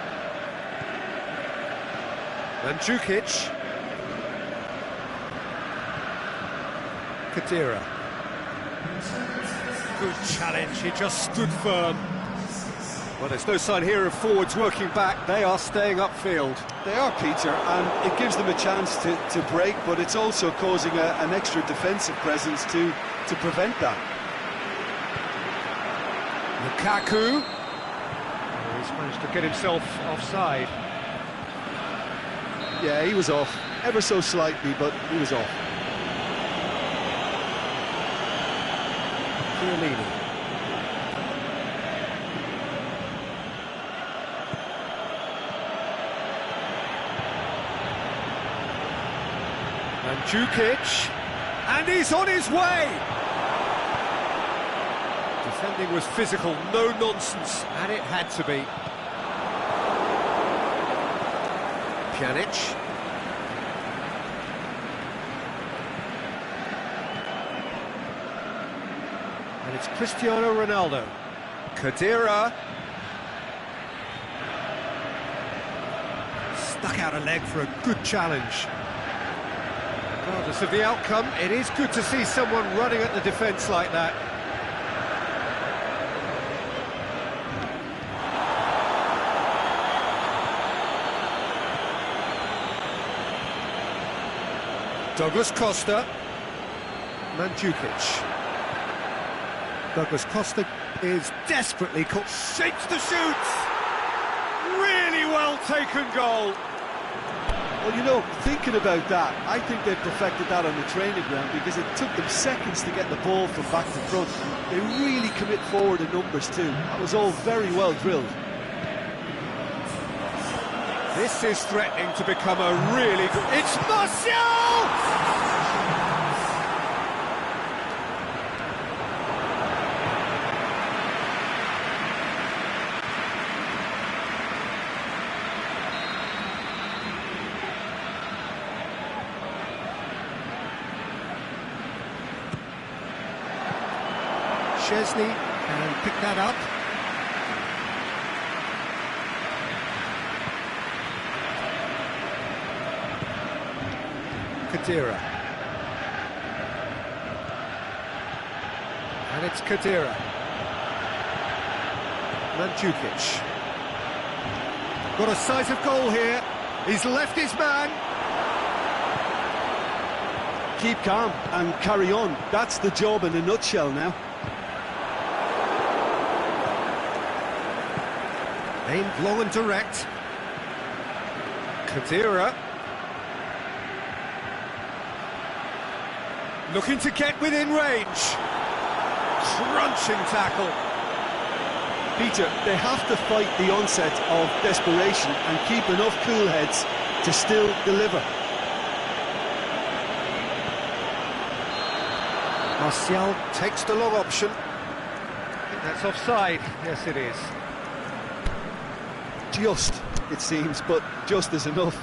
Mandzukic. Khedira. Good challenge, he just stood firm. Well, there's no sign here of forwards working back. They are staying upfield. They are, Peter, and it gives them a chance to break, but it's also causing an extra defensive presence to prevent that. Lukaku. Oh, he's managed to get himself offside. Yeah, he was off, ever so slightly, but he was off. Chiellini. Mandzukic, and he's on his way! Defending was physical, no nonsense, and it had to be. Pjanic. And it's Cristiano Ronaldo. Khedira. Stuck out a leg for a good challenge. Regardless of the outcome, it is good to see someone running at the defence like that. Douglas Costa. Mandzukic. Douglas Costa is desperately caught. Shakes the shoots! Really well taken goal. Well, you know, thinking about that, I think they perfected that on the training ground because it took them seconds to get the ball from back to front. They really commit forward in numbers too. That was all very well drilled. This is threatening to become a really good... It's Martial! Chesney can pick that up. Khedira. And it's Khedira. Mandzukic. Got a sight of goal here. He's left his man. Keep calm and carry on. That's the job in a nutshell now. Aimed long and direct. Khedira. Looking to get within range. Crunching tackle. Peter, they have to fight the onset of desperation and keep enough cool heads to still deliver. Martial takes the long option. I think that's offside. Yes, it is. Just, it seems, but just is enough.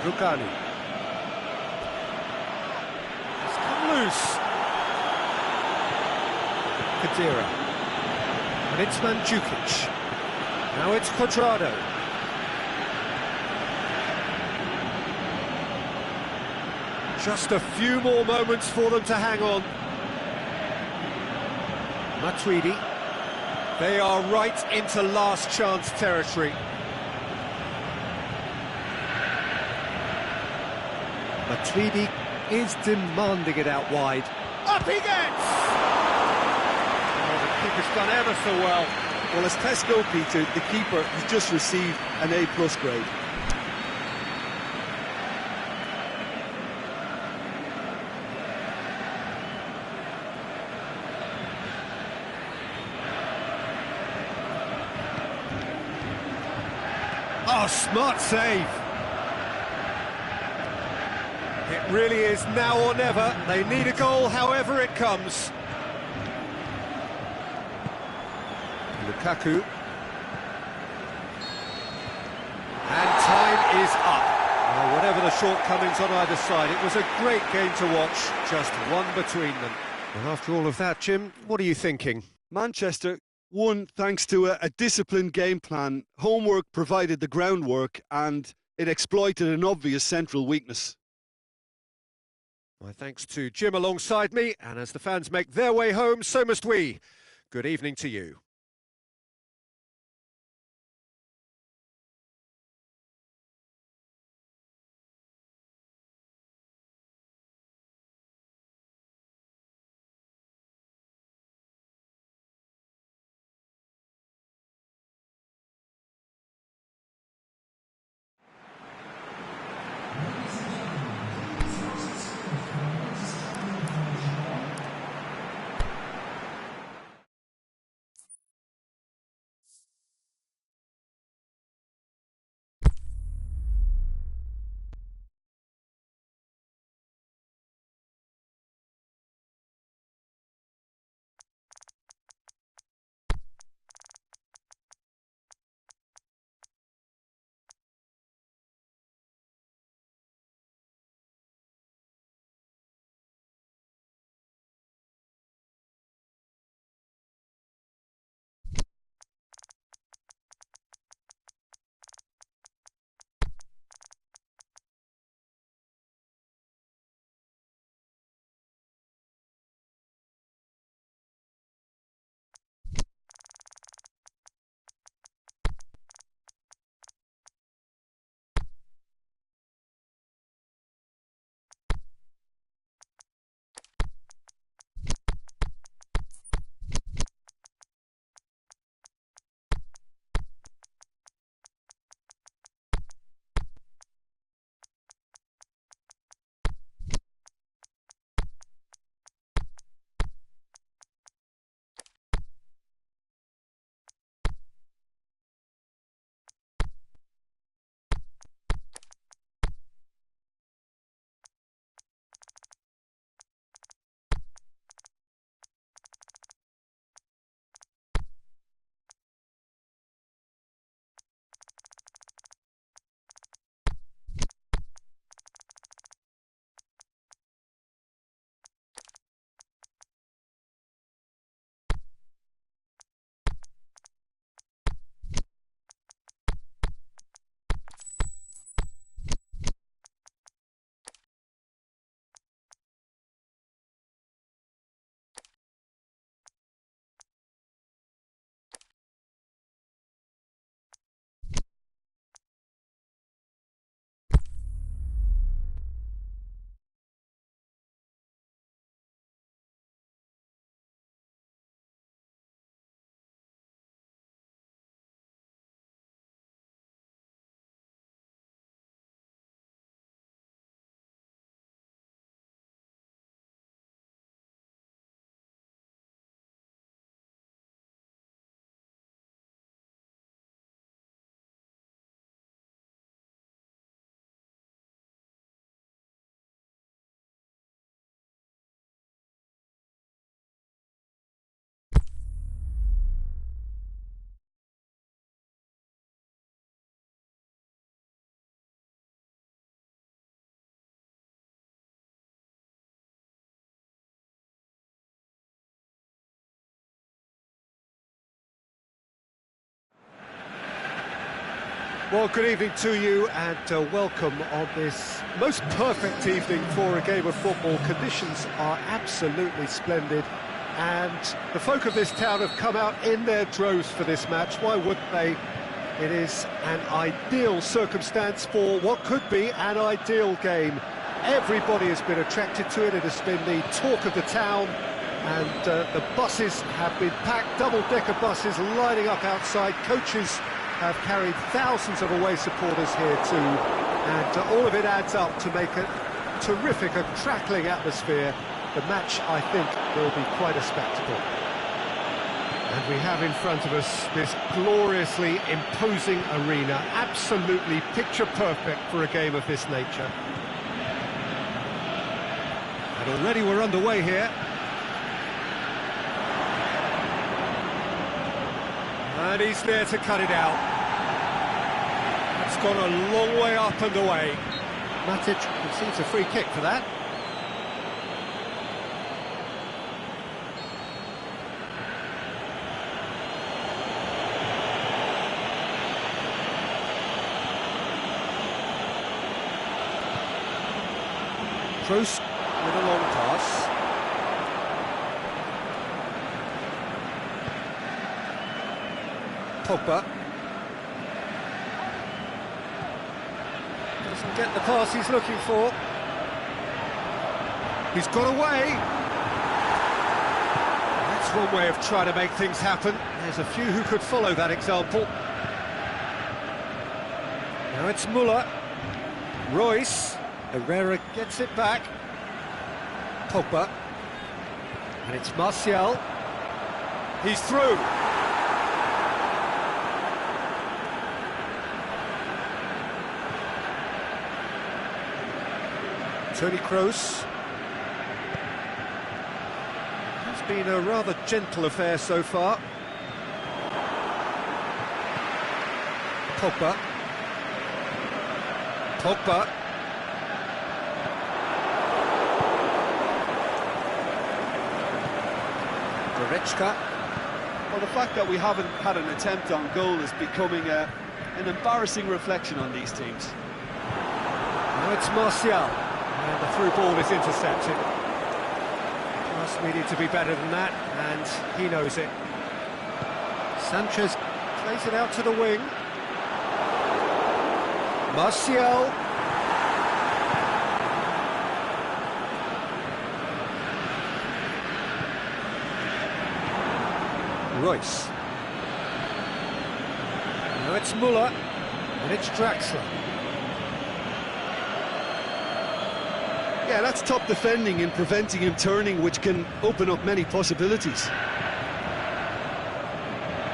Rugani. It's come loose. Khedira. And it's Mandzukic. Now it's Cuadrado. Just a few more moments for them to hang on. Matuidi. They are right into last chance territory. Matuidi is demanding it out wide. Up he gets! Oh, the keeper's done ever so well. Well, as tests go, Peter, the keeper has just received an A+ grade. Oh, smart save. It really is now or never. They need a goal however it comes. Lukaku. And time is up. Well, whatever the shortcomings on either side, it was a great game to watch, just one between them. And after all of that, Jim, what are you thinking? Manchester won thanks to a disciplined game plan. Homework provided the groundwork and it exploited an obvious central weakness. My thanks to Jim alongside me, and as the fans make their way home, so must we. Good evening to you. Well, good evening to you and welcome on this most perfect evening for a game of football. Conditions are absolutely splendid and the folk of this town have come out in their droves for this match. Why wouldn't they? It is an ideal circumstance for what could be an ideal game. Everybody has been attracted to it. It has been the talk of the town. and the buses have been packed, double-decker buses lining up outside. Coaches have carried thousands of away supporters here too, and all of it adds up to make a terrific, a crackling atmosphere. The match, I think, will be quite a spectacle. And we have in front of us this gloriously imposing arena, absolutely picture-perfect for a game of this nature. And already we're underway here. And he's there to cut it out. It's gone a long way up and away. Matic concedes a free kick for that. Kroos with a long pass. Pogba doesn't get the pass he's looking for. He's got away. That's one way of trying to make things happen. There's a few who could follow that example. Now it's Muller. Royce. Herrera gets it back. Pogba. And it's Martial. He's through. Toni Kroos. It's been a rather gentle affair so far. Pogba. Pogba. Well, the fact that we haven't had an attempt on goal is becoming an embarrassing reflection on these teams. Now it's Martial, and the through ball is intercepted. Plus, we need to be better than that, and he knows it. Sanchez plays it out to the wing. Martial. Royce. Now it's Muller, and it's Draxler. Yeah, that's top defending and preventing him turning, which can open up many possibilities.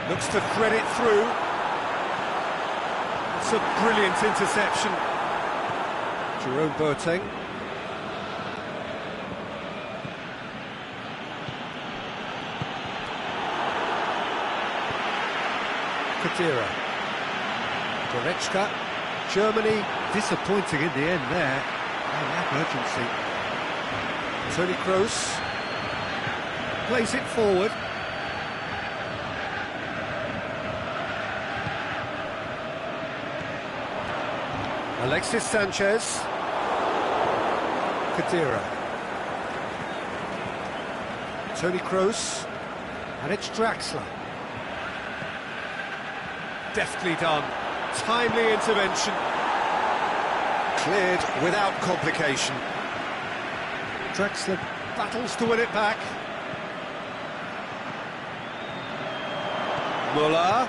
Looks to thread it through. It's a brilliant interception. Jerome Boateng. Kadira. Goretzka. Germany disappointing in the end there. They lack urgency. Toni Kroos plays it forward. Alexis Sanchez. Kadira. Toni Kroos. And it's Draxler. Deftly done. Timely intervention. Cleared without complication. Draxler battles to win it back. Muller.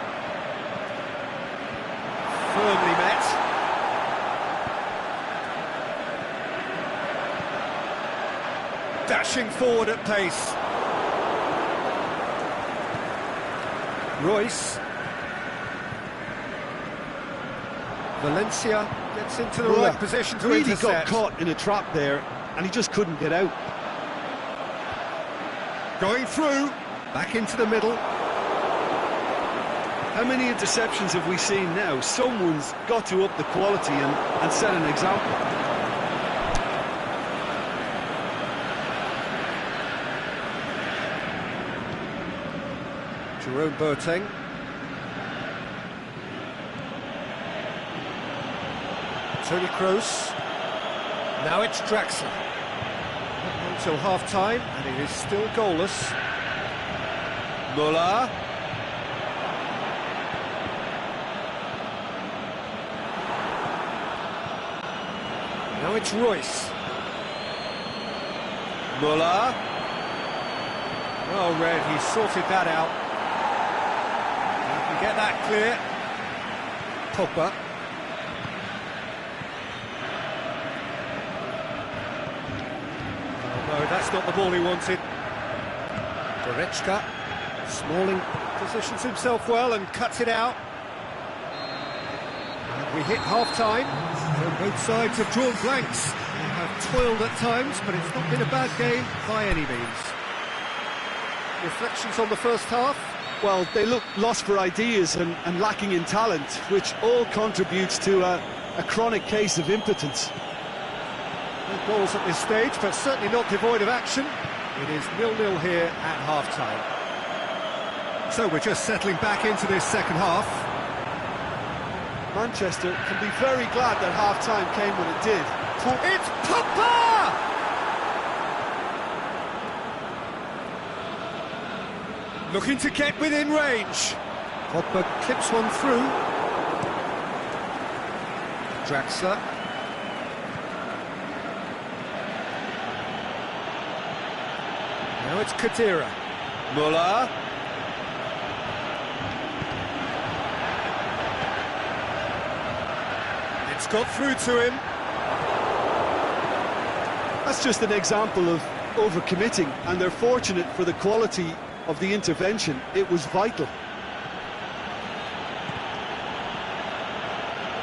Firmly met. Dashing forward at pace. Royce. Valencia gets into the right position to really intercept. Got caught in a trap there, and he just couldn't get out. Going through, back into the middle. How many interceptions have we seen now? Someone's got to up the quality and set an example. Jerome Boateng. Toni Kroos. Now it's Draxler. Not until half-time, and it is still goalless. Muller. Now it's Royce. Muller. Well read, he sorted that out. You can get that clear. Pogba. Oh, no, that's not the ball he wanted. Goretzka. Smalling positions himself well and cuts it out. And we hit half-time. So both sides have drawn blanks. They have toiled at times, but it's not been a bad game by any means. Reflections on the first half? Well, they look lost for ideas and lacking in talent, which all contributes to a chronic case of impotence. No goals at this stage, but certainly not devoid of action. It is 0-0 here at half-time. So we're just settling back into this second half. Manchester can be very glad that half-time came when it did. It's Pogba! Looking to get within range. Pogba clips one through. Draxler. Now it's Kadira. Muller. It's got through to him. That's just an example of overcommitting, and they're fortunate for the quality of the intervention. It was vital.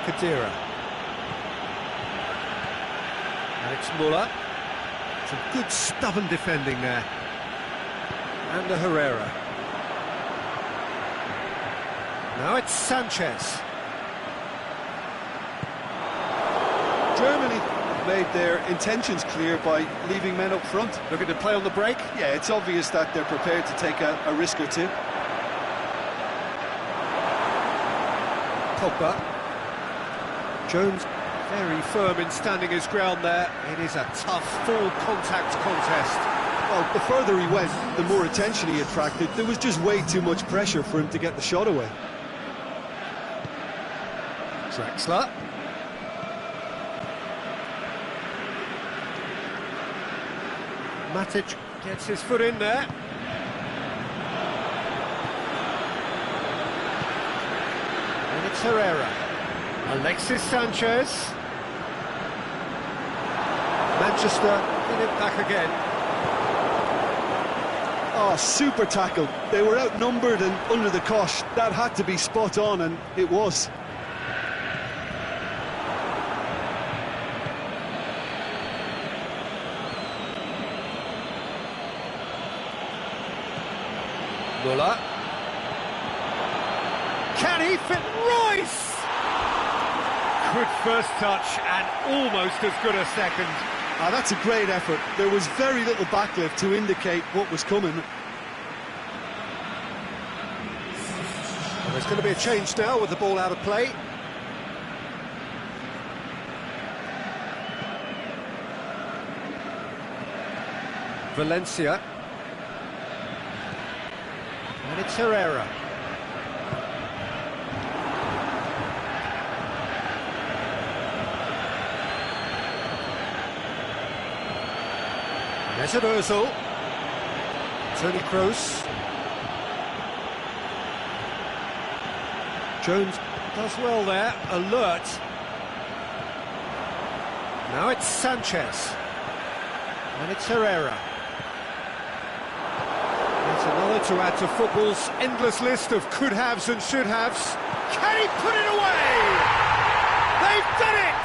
Kadira. Alex Muller. Some good stubborn defending there. And a Herrera. Now it's Sanchez. Germany made their intentions clear by leaving men up front. Looking to play on the break. Yeah, it's obvious that they're prepared to take a risk or two. Pogba. Jones very firm in standing his ground there. It is a tough full contact contest. Well, the further he went, the more attention he attracted. There was just way too much pressure for him to get the shot away. Draxler. Matic gets his foot in there. And it's Herrera. Alexis Sanchez. Manchester in it back again. Oh, super tackle. They were outnumbered and under the cosh. That had to be spot on, and it was. Muller. Can he fit Royce? Good first touch and almost as good a second. Ah, that's a great effort. There was very little backlift to indicate what was coming. Well, there's going to be a change now with the ball out of play. Valencia. And it's Herrera. Mesut Ozil. Toni Kroos. Jones does well there, alert. Now it's Sanchez. And it's Herrera. It's another to add to football's endless list of could-haves and should-haves. Can he put it away? They've done it!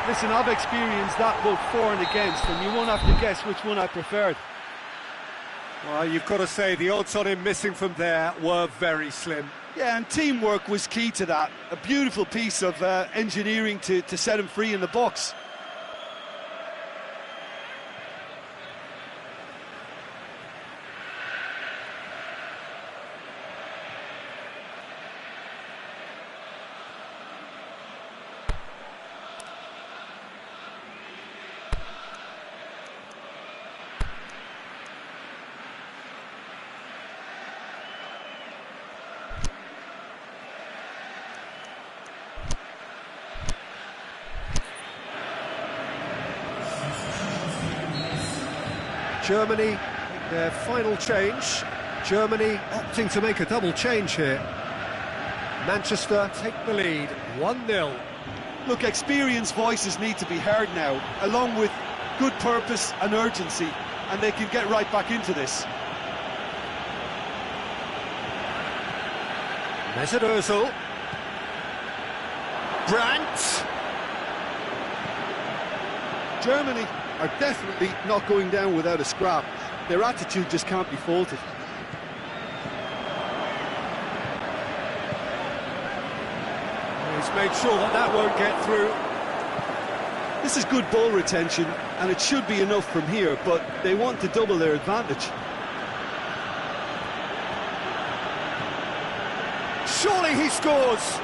Listen, I've experienced that both for and against, and you won't have to guess which one I preferred. Well, you've got to say the odds on him missing from there were very slim. Yeah, and teamwork was key to that. A beautiful piece of engineering to set him free in the box. Germany their final change. Germany opting to make a double change here. Manchester take the lead, 1-0. Look, experienced voices need to be heard now, along with good purpose and urgency, and they can get right back into this. Mesut Ozil. Brandt. Germany are definitely not going down without a scrap. Their attitude just can't be faulted. He's made sure that that won't get through. This is good ball retention, and it should be enough from here, but they want to double their advantage. Surely he scores!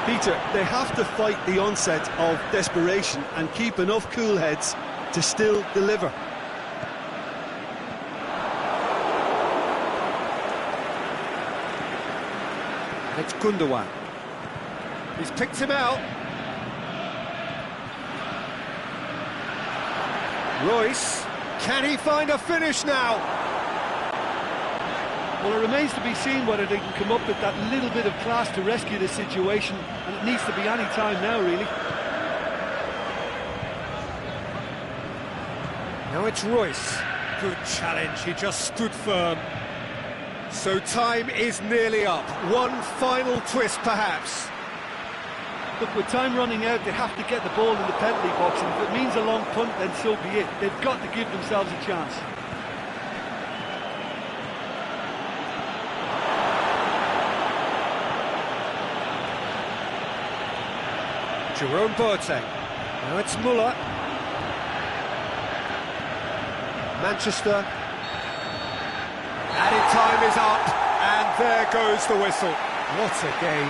Peter, they have to fight the onset of desperation and keep enough cool heads to still deliver. It's Gundogan. He's picked him out. Royce, can he find a finish now? Well, it remains to be seen whether they can come up with that little bit of class to rescue the situation, and it needs to be any time now, really. Now it's Royce. Good challenge, he just stood firm. So time is nearly up. One final twist, perhaps. Look, with time running out, they have to get the ball in the penalty box, and if it means a long punt, then so be it. They've got to give themselves a chance. Jerome Boateng. Now it's Muller. Manchester. Added time is up, and there goes the whistle. What a game.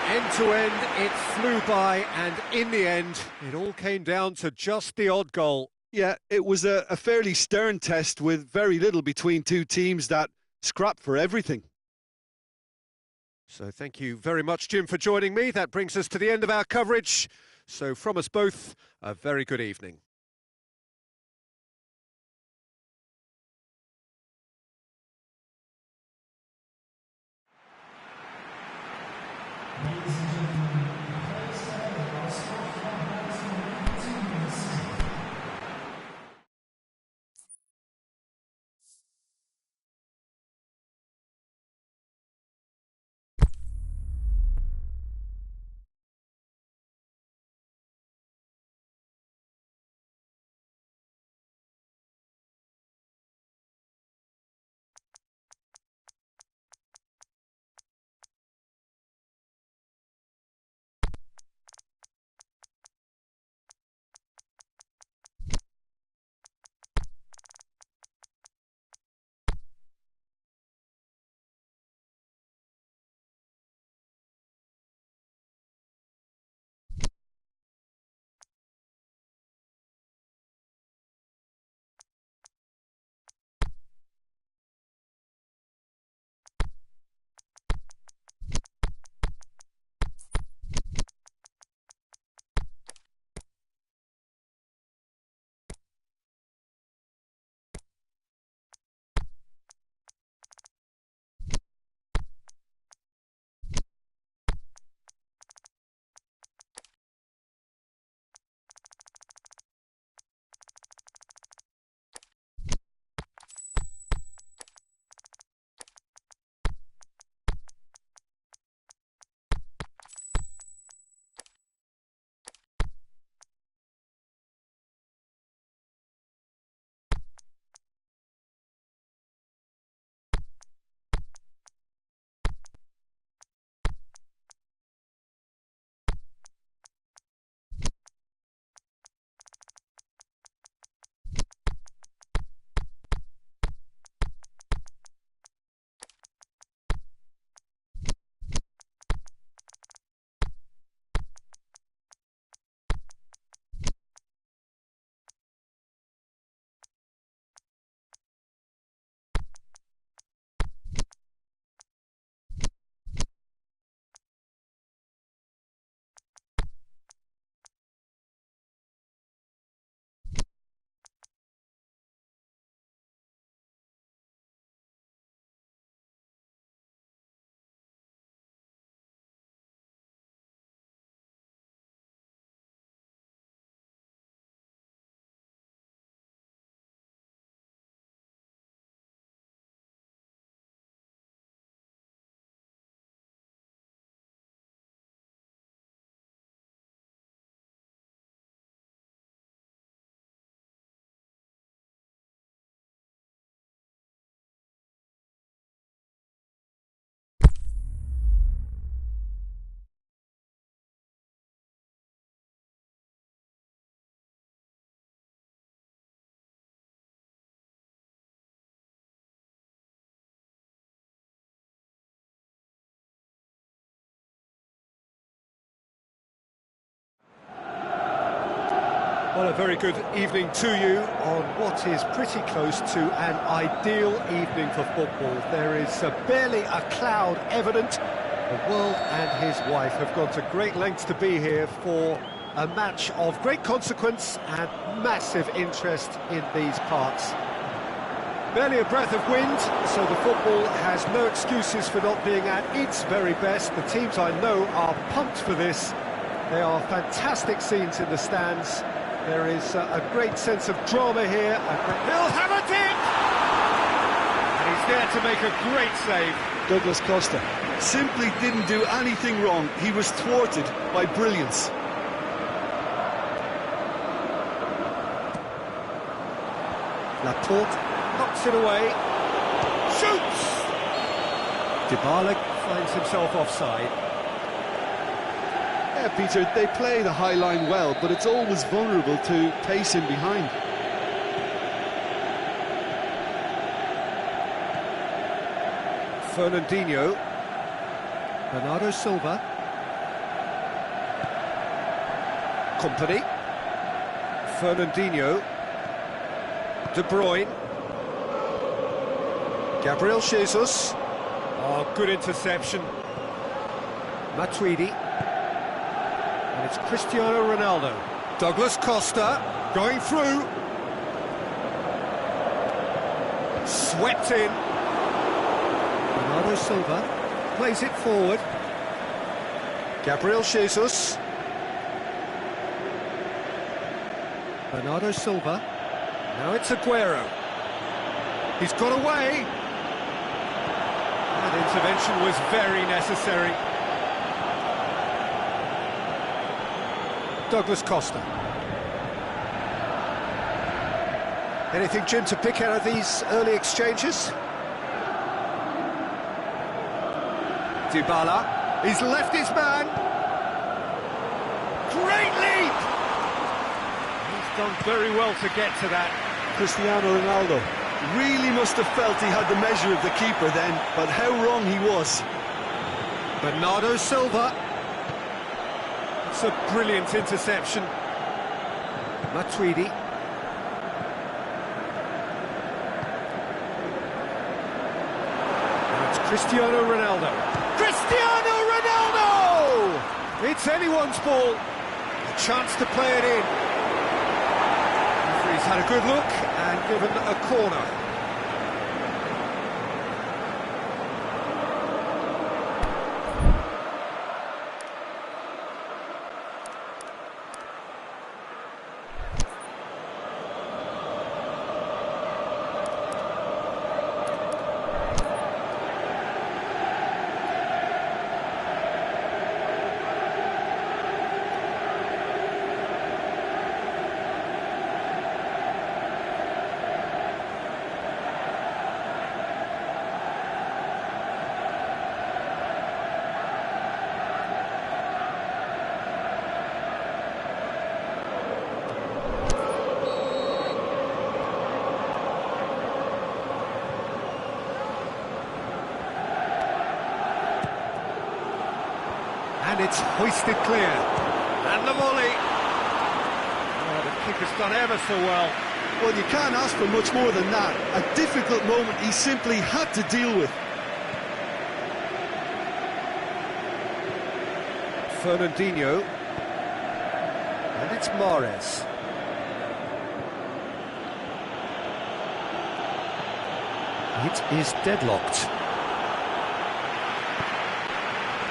End to end, it flew by, and in the end, it all came down to just the odd goal. Yeah, it was a fairly stern test with very little between two teams that scrapped for everything. So thank you very much, Jim, for joining me. That brings us to the end of our coverage. So from us both, a very good evening. Well, a very good evening to you on what is pretty close to an ideal evening for football. There is barely a cloud evident. The world and his wife have gone to great lengths to be here for a match of great consequence and massive interest in these parts. Barely a breath of wind, so the football has no excuses for not being at its very best. The teams I know are pumped for this. They are fantastic scenes in the stands. There is a great sense of drama here. He'll have it in! And he's there to make a great save. Douglas Costa simply didn't do anything wrong. He was thwarted by brilliance. Laporte knocks it away. Shoots! Dybala finds himself offside. Yeah, Peter, they play the high line well, but it's always vulnerable to pace in behind. Fernandinho. Bernardo Silva. Company. Fernandinho. De Bruyne. Gabriel Jesus. Oh, good interception. Matuidi. And it's Cristiano Ronaldo. Douglas Costa going through. Swept in. Bernardo Silva plays it forward. Gabriel Jesus. Bernardo Silva. Now it's Aguero. He's got away. That intervention was very necessary. Douglas Costa. Anything, Jim, to pick out of these early exchanges? Dybala. He's left his man. Great leap! He's done very well to get to that. Cristiano Ronaldo really must have felt he had the measure of the keeper then, but how wrong he was. Bernardo Silva. It's a brilliant interception. Matuidi. Now it's Cristiano Ronaldo. Cristiano Ronaldo! It's anyone's ball. A chance to play it in. He's had a good look and given a corner. And it's hoisted clear. And the volley. Oh, the keeper's done ever so well. Well, you can't ask for much more than that. A difficult moment he simply had to deal with. Fernandinho. And it's Mahrez. It is deadlocked.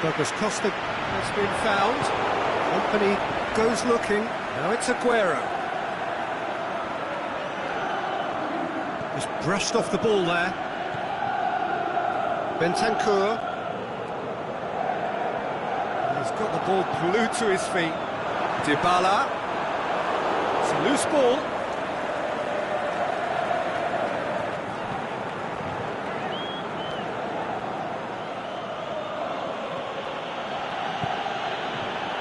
Douglas Costa has been found. Company goes looking. Now it's Aguero. Just brushed off the ball there. Bentancur. He's got the ball glued to his feet. Dybala. It's a loose ball.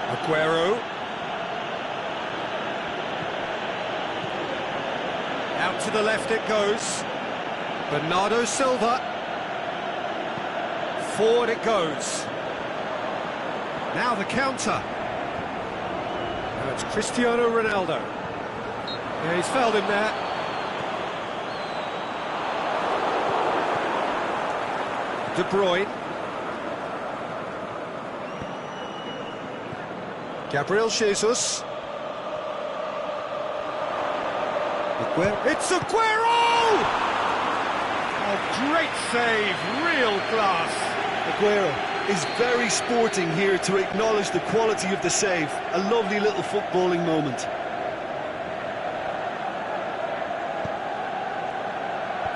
Aguero. Out to the left it goes. Bernardo Silva. Forward it goes. Now the counter. Now it's Cristiano Ronaldo. Yeah, he's fouled him there. De Bruyne. Gabriel Jesus. It's Aguero! Oh, great save, real class. Aguero is very sporting here to acknowledge the quality of the save. A lovely little footballing moment.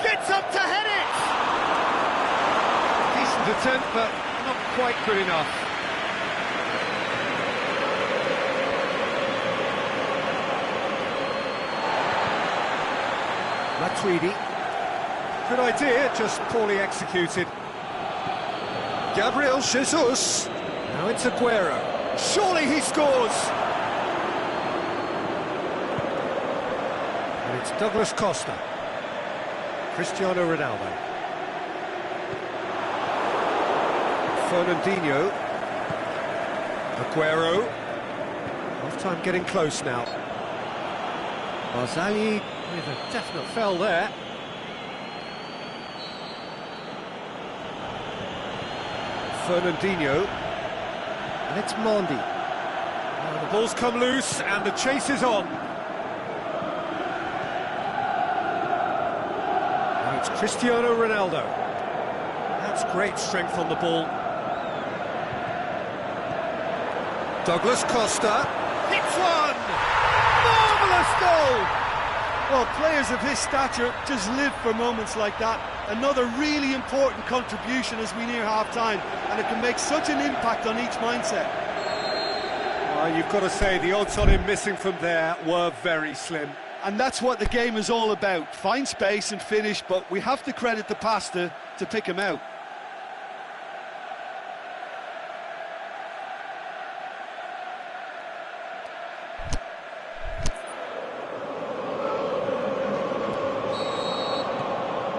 Gets up to head it! Decent attempt, but not quite good enough. Matuidi. Good idea, just poorly executed. Gabriel Jesus. Now it's Aguero. Surely he scores! And it's Douglas Costa. Cristiano Ronaldo. Fernandinho. Aguero. Half-time getting close now. Barzagli with a definite foul there. Fernandinho. And it's Mondi. Now the ball's come loose and the chase is on. Now it's Cristiano Ronaldo. That's great strength on the ball. Douglas Costa. Hits one! Marvellous goal! Well, players of his stature just live for moments like that. Another really important contribution as we near half-time, and it can make such an impact on each mindset. You've got to say, the odds on him missing from there were very slim. And that's what the game is all about. Find space and finish, but we have to credit the passer to pick him out.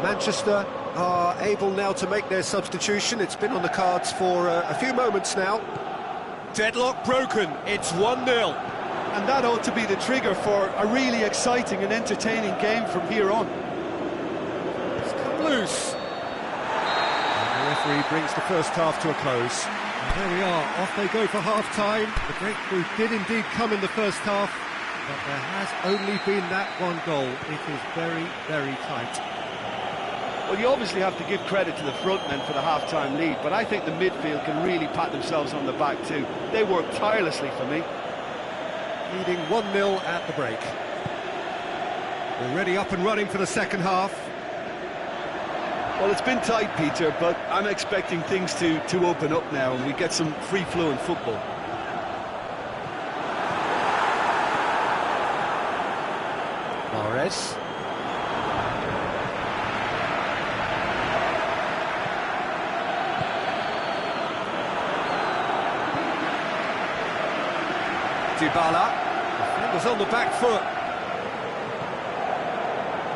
Manchester are able now to make their substitution. It's been on the cards for a few moments now. Deadlock broken, it's 1-0. And that ought to be the trigger for a really exciting and entertaining game from here on. It's come loose. And the referee brings the first half to a close. And there we are, off they go for half-time. The breakthrough did indeed come in the first half, but there has only been that one goal. It is very, very tight. Well, you obviously have to give credit to the front men for the half-time lead, but I think the midfield can really pat themselves on the back too. They work tirelessly for me. Leading 1-0 at the break. Already up and running for the second half. Well, it's been tight, Peter, but I'm expecting things to open up now and we get some free-flowing football. Mahrez. Dybala, was on the back foot.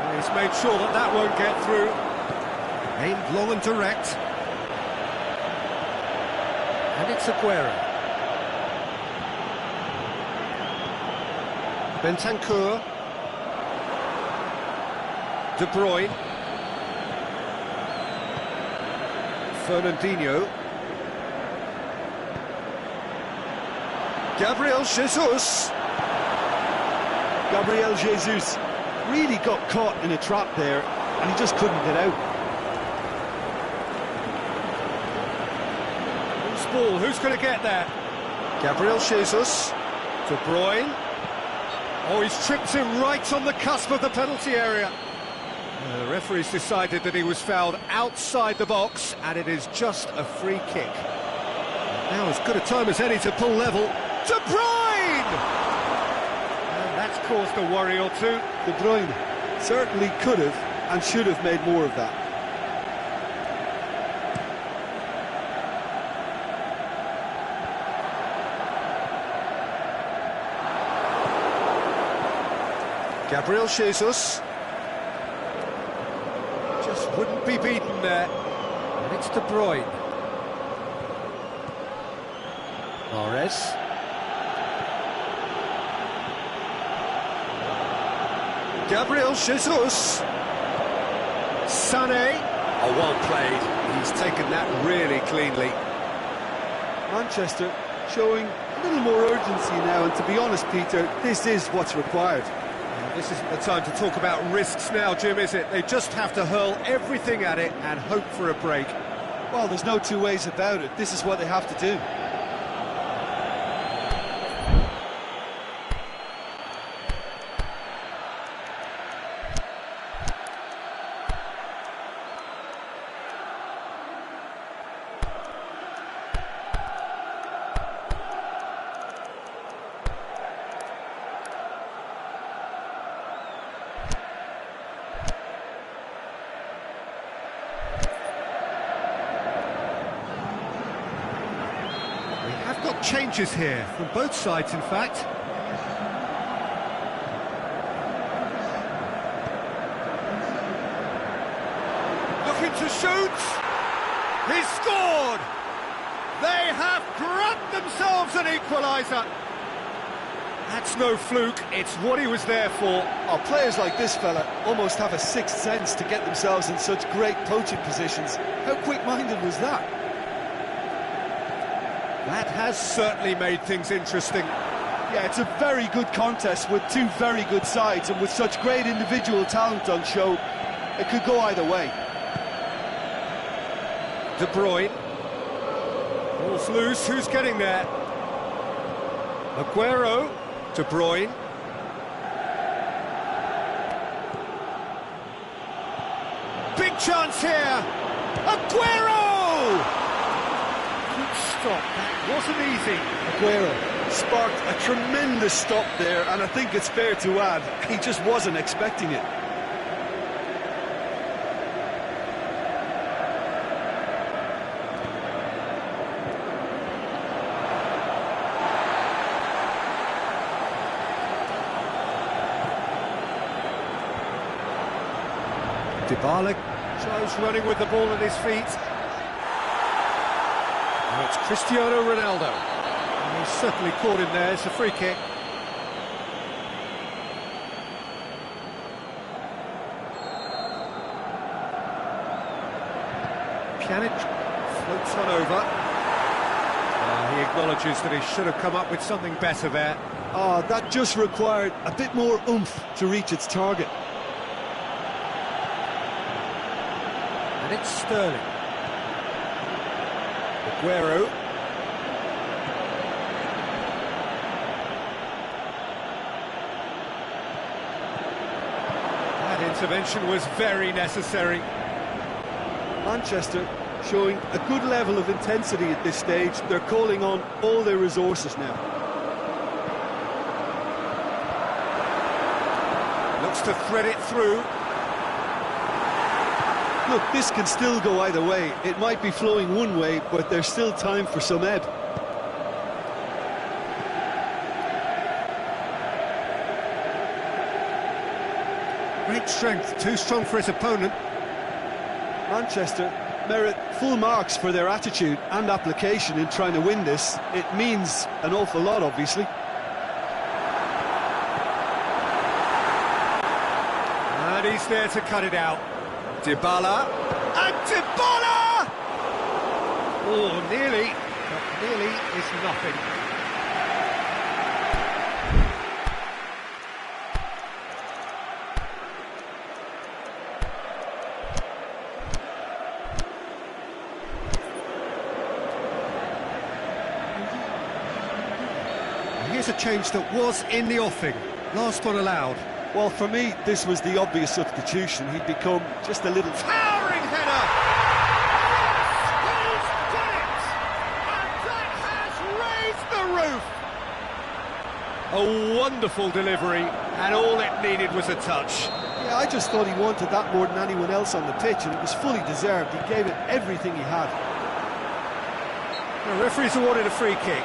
And he's made sure that that won't get through. Aimed long and direct. And it's Aguero. Bentancur. De Bruyne. Fernandinho. Gabriel Jesus. Gabriel Jesus really got caught in a trap there and he just couldn't get out. Loose ball, who's going to get that? Gabriel Jesus. De Bruyne. Oh, he's tripped him right on the cusp of the penalty area. The referee's decided that he was fouled outside the box and it is just a free kick. Now as good a time as any to pull level. De Bruyne! And that's caused a worry or two. De Bruyne certainly could have and should have made more of that. Gabriel Jesus. Just wouldn't be beaten there. And it's De Bruyne. Mahrez. Gabriel Jesus. Sané. Oh, well played. He's taken that really cleanly. Manchester showing a little more urgency now, and to be honest, Peter, this is what's required. This isn't the time to talk about risks now, Jim, is it? They just have to hurl everything at it and hope for a break. Well, there's no two ways about it. This is what they have to do. Got changes here from both sides, in fact. Looking to shoot. He's scored. They have grabbed themselves an equaliser. That's no fluke, it's what he was there for. Oh, players like this fella almost have a sixth sense to get themselves in such great poaching positions. How quick-minded was that? That has certainly made things interesting. Yeah, it's a very good contest with two very good sides, and with such great individual talent on show, it could go either way. De Bruyne. Ball's loose, who's getting there? Aguero. De Bruyne. Big chance here. Aguero! Stop. That wasn't easy. Aguero sparked a tremendous stop there, and I think it's fair to add, he just wasn't expecting it. Dybala tries running with the ball at his feet. Now it's Cristiano Ronaldo. And he's certainly caught him there. It's a free kick. Pjanic floats on over. He acknowledges that he should have come up with something better there. Oh, that just required a bit more oomph to reach its target. And it's Sterling. Aguero. That intervention was very necessary. Manchester showing a good level of intensity at this stage. They're calling on all their resources now. Looks to thread it through. Look, this can still go either way. It might be flowing one way, but there's still time for some ebb. Great strength, too strong for his opponent. Manchester merit full marks for their attitude and application in trying to win this. It means an awful lot, obviously. And he's there to cut it out. Dybala, and Dybala! Oh, nearly, but nearly is nothing. Here's a change that was in the offing, last one allowed. Well, for me, this was the obvious substitution. He'd become just a little... Towering header! Yes, he's done it! And that has raised the roof! A wonderful delivery, and all it needed was a touch. Yeah, I just thought he wanted that more than anyone else on the pitch, and it was fully deserved. He gave it everything he had. The referee's awarded a free kick.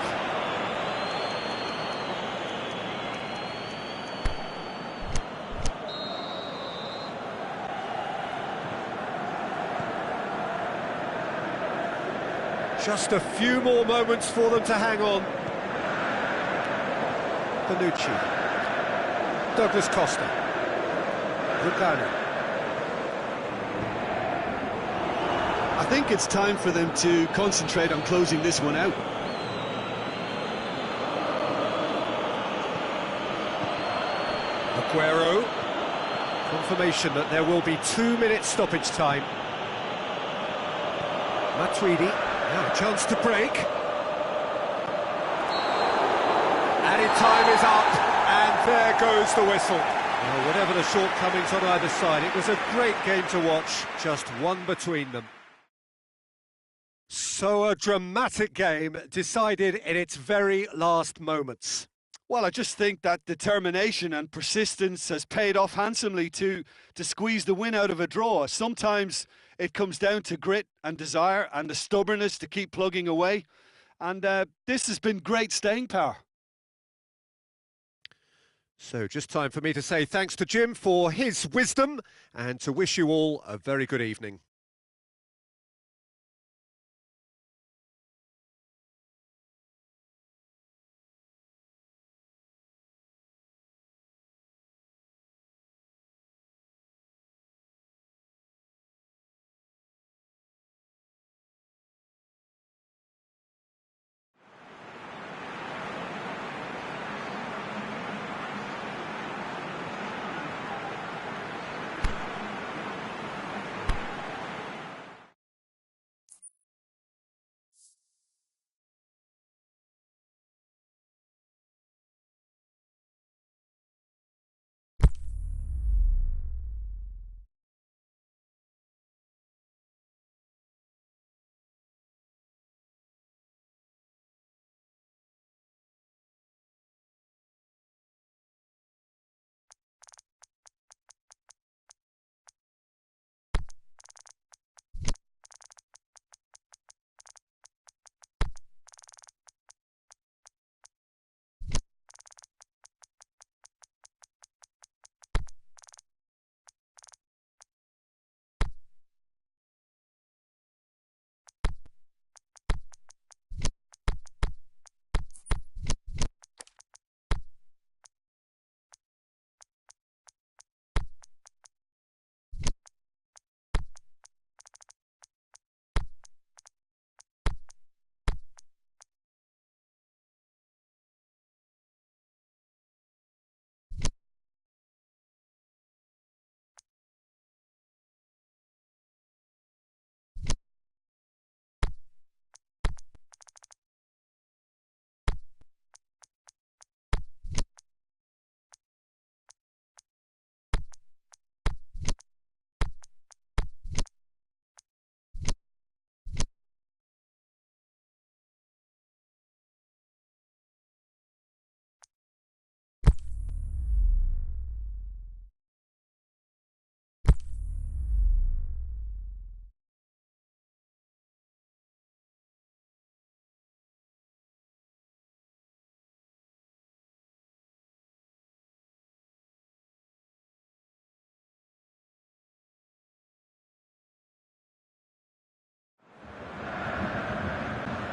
Just a few more moments for them to hang on. Bonucci. Douglas Costa. Rugano. I think it's time for them to concentrate on closing this one out. Aguero. Confirmation that there will be 2 minutes stoppage time. Matuidi, now a chance to break. Added time is up, and there goes the whistle. Well, whatever the shortcomings on either side, it was a great game to watch, just one between them. So a dramatic game decided in its very last moments. Well, I just think that determination and persistence has paid off handsomely to squeeze the win out of a draw. Sometimes it comes down to grit and desire and the stubbornness to keep plugging away. And this has been great staying power. So just time for me to say thanks to Jim for his wisdom and to wish you all a very good evening.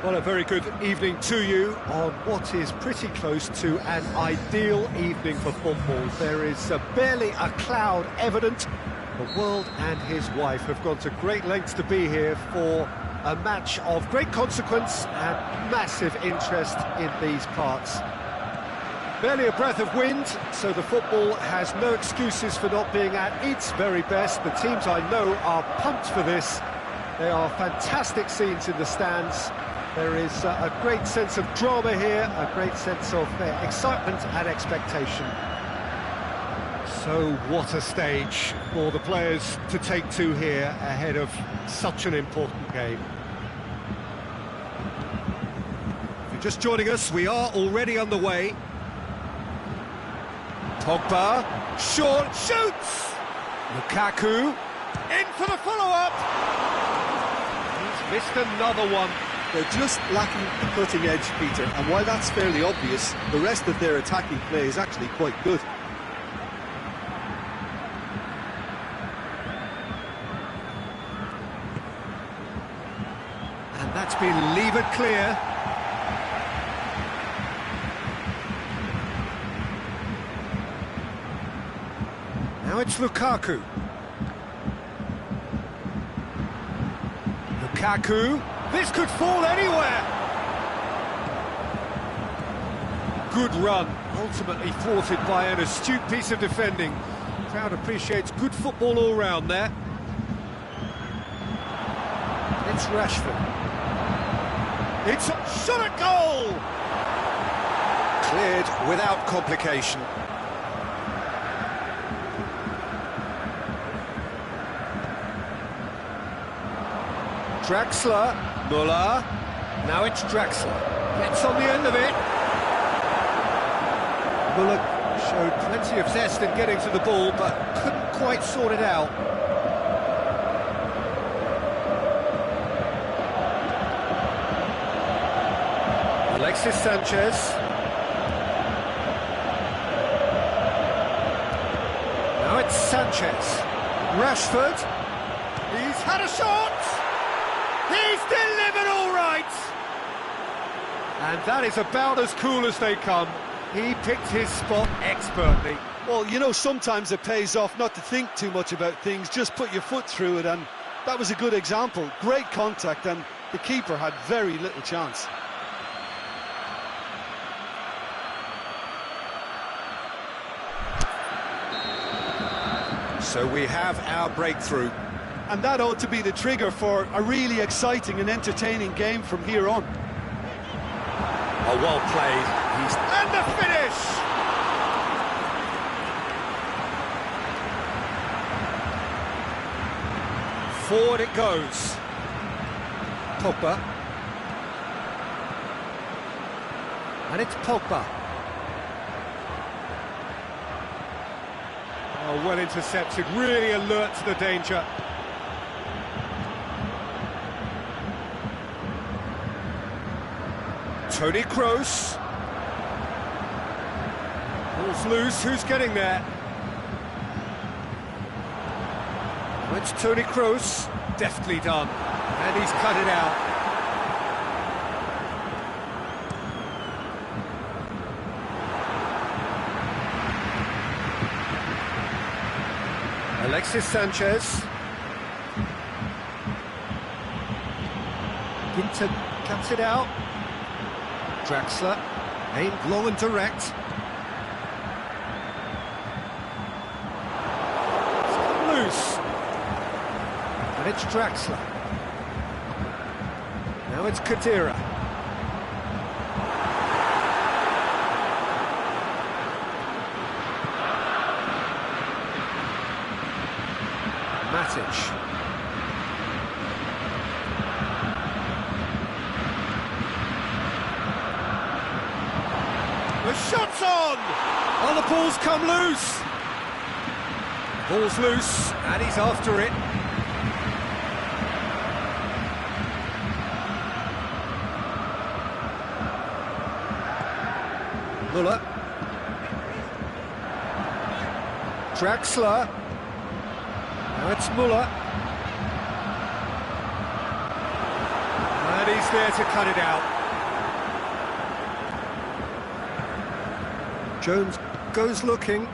Well, a very good evening to you on what is pretty close to an ideal evening for football. There is barely a cloud evident. The world and his wife have gone to great lengths to be here for a match of great consequence and massive interest in these parts. Barely a breath of wind, so the football has no excuses for not being at its very best. The teams I know are pumped for this. There are fantastic scenes in the stands. There is a great sense of drama here, a great sense of excitement and expectation. So what a stage for the players to take to here ahead of such an important game. If you're just joining us, we are already underway. Pogba, Sean shoots! Lukaku, in for the follow-up! He's missed another one. They're just lacking the cutting edge, Peter, and while that's fairly obvious, the rest of their attacking play is actually quite good. And that's been levered clear. Now Now it's Lukaku. Lukaku. This could fall anywhere. Good run, ultimately thwarted by an astute piece of defending. Crowd appreciates good football all round there. It's Rashford. It's a shot at goal! Cleared without complication. Draxler, Muller, now it's Draxler, gets on the end of it. Muller showed plenty of zest in getting to the ball, but couldn't quite sort it out. Alexis Sanchez. Now it's Sanchez. Rashford. He's had a shot! He's delivered all right! And that is about as cool as they come. He picked his spot expertly. Well, you know, sometimes it pays off not to think too much about things, just put your foot through it, and that was a good example. Great contact, and the keeper had very little chance. So we have our breakthrough. And that ought to be the trigger for a really exciting and entertaining game from here on. Oh, well played. And the finish! Forward it goes. Pogba. And it's Pogba. Oh, well intercepted, really alert to the danger. Toni Kroos. Ball's loose, who's getting there? Oh, it's Toni Kroos, deftly done, and he's cut it out. Alexis Sanchez. Ginter cuts it out. Draxler, aimed long and direct. It's come loose. And it's Draxler. Now it's Khedira. Matic. The shot's on! Oh, the ball's come loose! Ball's loose, and he's after it. Muller. Draxler. Now it's Muller. And he's there to cut it out. Jones goes looking.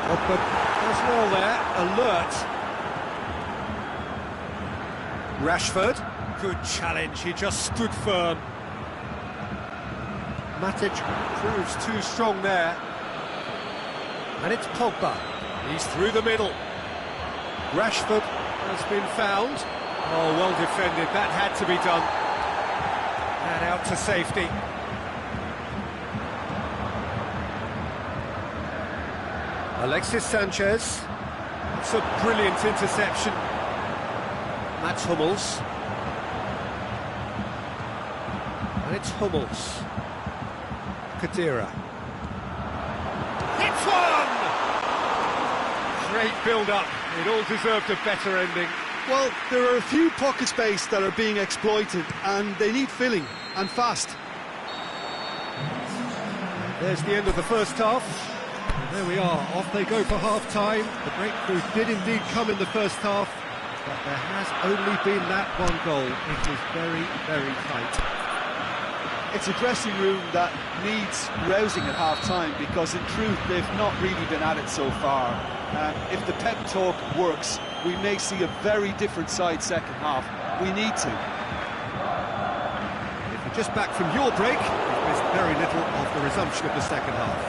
Pogba does well there, alert. Rashford, good challenge, he just stood firm. Matic proves too strong there. And it's Pogba, he's through the middle. Rashford has been found. Oh, well defended, that had to be done. And out to safety. Alexis Sanchez. It's a brilliant interception. That's Hummels. And it's Hummels. Khedira. It's one! Great build-up. It all deserved a better ending. Well, there are a few pocket space that are being exploited, and they need filling, and fast. There's the end of the first half. And there we are, off they go for half-time. The breakthrough did indeed come in the first half, but there has only been that one goal. It was very, very tight. It's a dressing room that needs rousing at half-time, because in truth they've not really been at it so far. If the pep talk works, we may see a very different side second half. We need to. If you're just back from your break, you've missed very little of the resumption of the second half.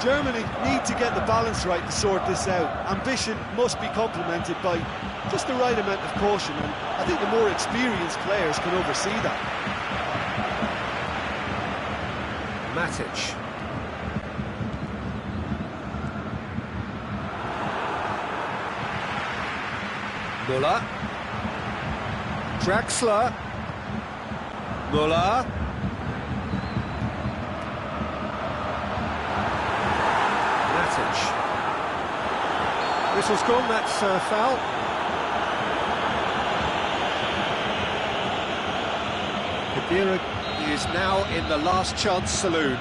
Germany need to get the balance right to sort this out. Ambition must be complemented by just the right amount of caution, and I think the more experienced players can oversee that. Matic. Müller. Draxler. Müller. Matic. Whistle's gone, that's foul. Khedira is now in the last chance saloon.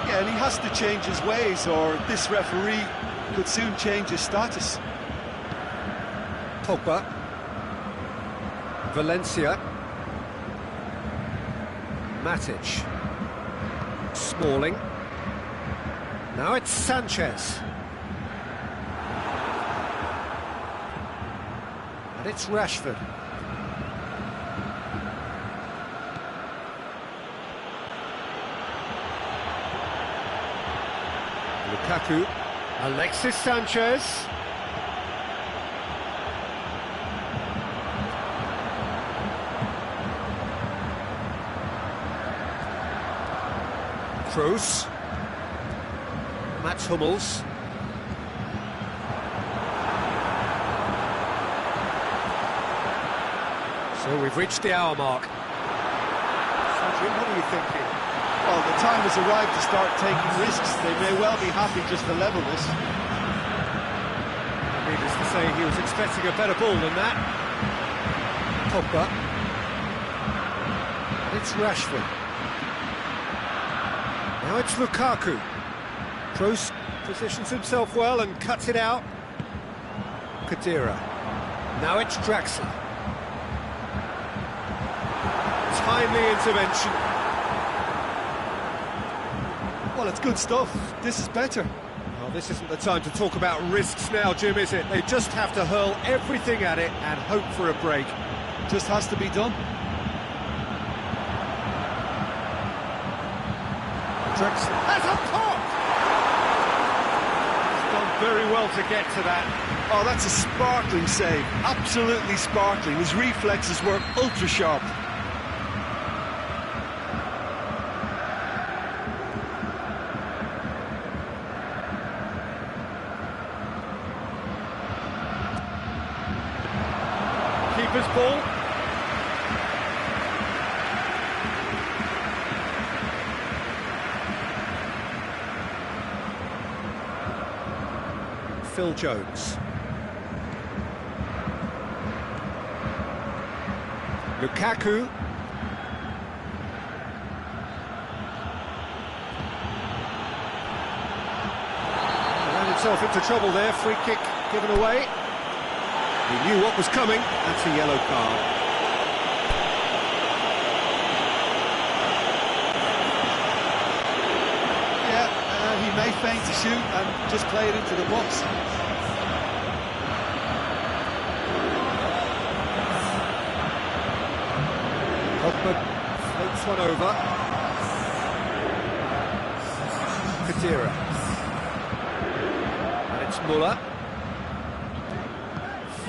Yeah, and he has to change his ways, or this referee could soon change his status. Pogba. Valencia. Matic. Smalling. Now it's Sanchez. And it's Rashford. Lukaku. Alexis Sanchez. Kroos. Mats Hummels. So we've reached the hour mark. So Jim, what are you thinking? Well, the time has arrived to start taking risks. They may well be happy just to level this. Needless to say, he was expecting a better ball than that. Pogba. It's Rashford. Now it's Lukaku. Kroos positions himself well and cuts it out. Khedira. Now it's Draxler. Timely intervention. Well, it's good stuff. This is better. Well, this isn't the time to talk about risks now, Jim, is it? They just have to hurl everything at it and hope for a break. Just has to be done. Draxler has a pop! He's done very well to get to that. Oh, that's a sparkling save. Absolutely sparkling. His reflexes were ultra sharp. Keeper's ball. Phil Jones. Lukaku. Ran himself into trouble there, free kick given away. He knew what was coming, that's a yellow card. Yeah, he may feign to shoot and just play it into the box. Pogba floats one over. Khedira. And it's Müller.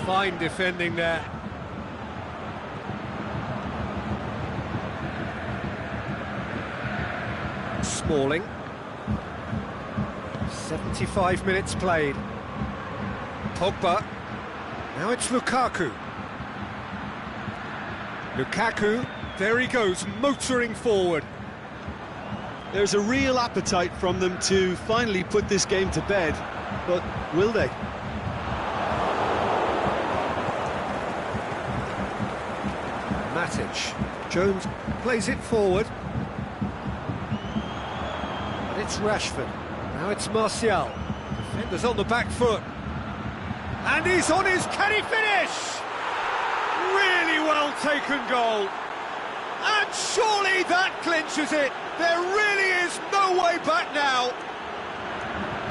Fine defending there. Smalling. 75 minutes played. Pogba. Now it's Lukaku. Lukaku, there he goes, motoring forward. There's a real appetite from them to finally put this game to bed, but will they? Matic. Jones plays it forward. And it's Rashford. Now it's Martial. Defender's on the back foot. And he's on his... Can he finish? Really well taken goal. And And surely that clinches it. There really is no way back now.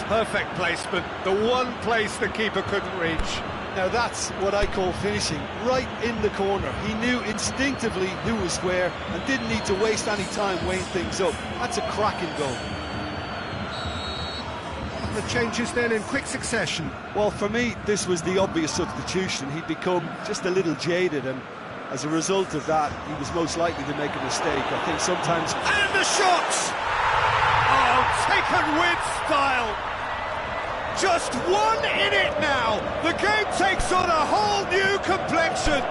Perfect placement, the one place the keeper couldn't reach. Now that's what I call finishing, right in the corner. He knew instinctively who was where and didn't need to waste any time weighing things up. That's a cracking goal. The changes then in quick succession. Well, for me, this was the obvious substitution. He'd become just a little jaded, and as a result of that, he was most likely to make a mistake. I think sometimes... And the shots! Oh, taken with style! Just one in it now! The game takes on a whole new complexion!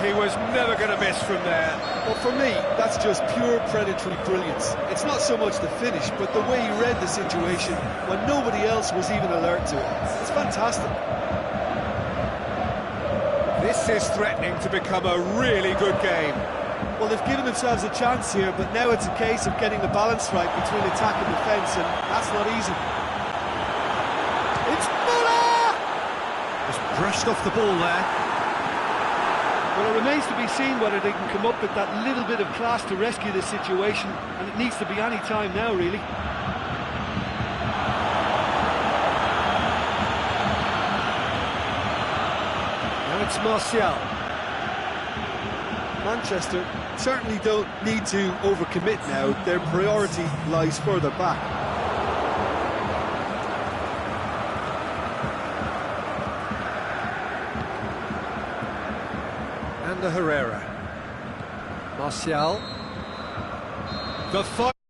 He was never going to miss from there. Well, for me, that's just pure predatory brilliance. It's not so much the finish, but the way he read the situation when nobody else was even alert to it. It's fantastic. This is threatening to become a really good game. Well, they've given themselves a chance here, but now it's a case of getting the balance right between attack and defence, and that's not easy. It's Muller! Just brushed off the ball there. Well, it remains to be seen whether they can come up with that little bit of class to rescue the situation, and it needs to be any time now, really. Now it's Martial. Manchester certainly don't need to overcommit now. Their priority lies further back. And the Herrera. Martial. The fight.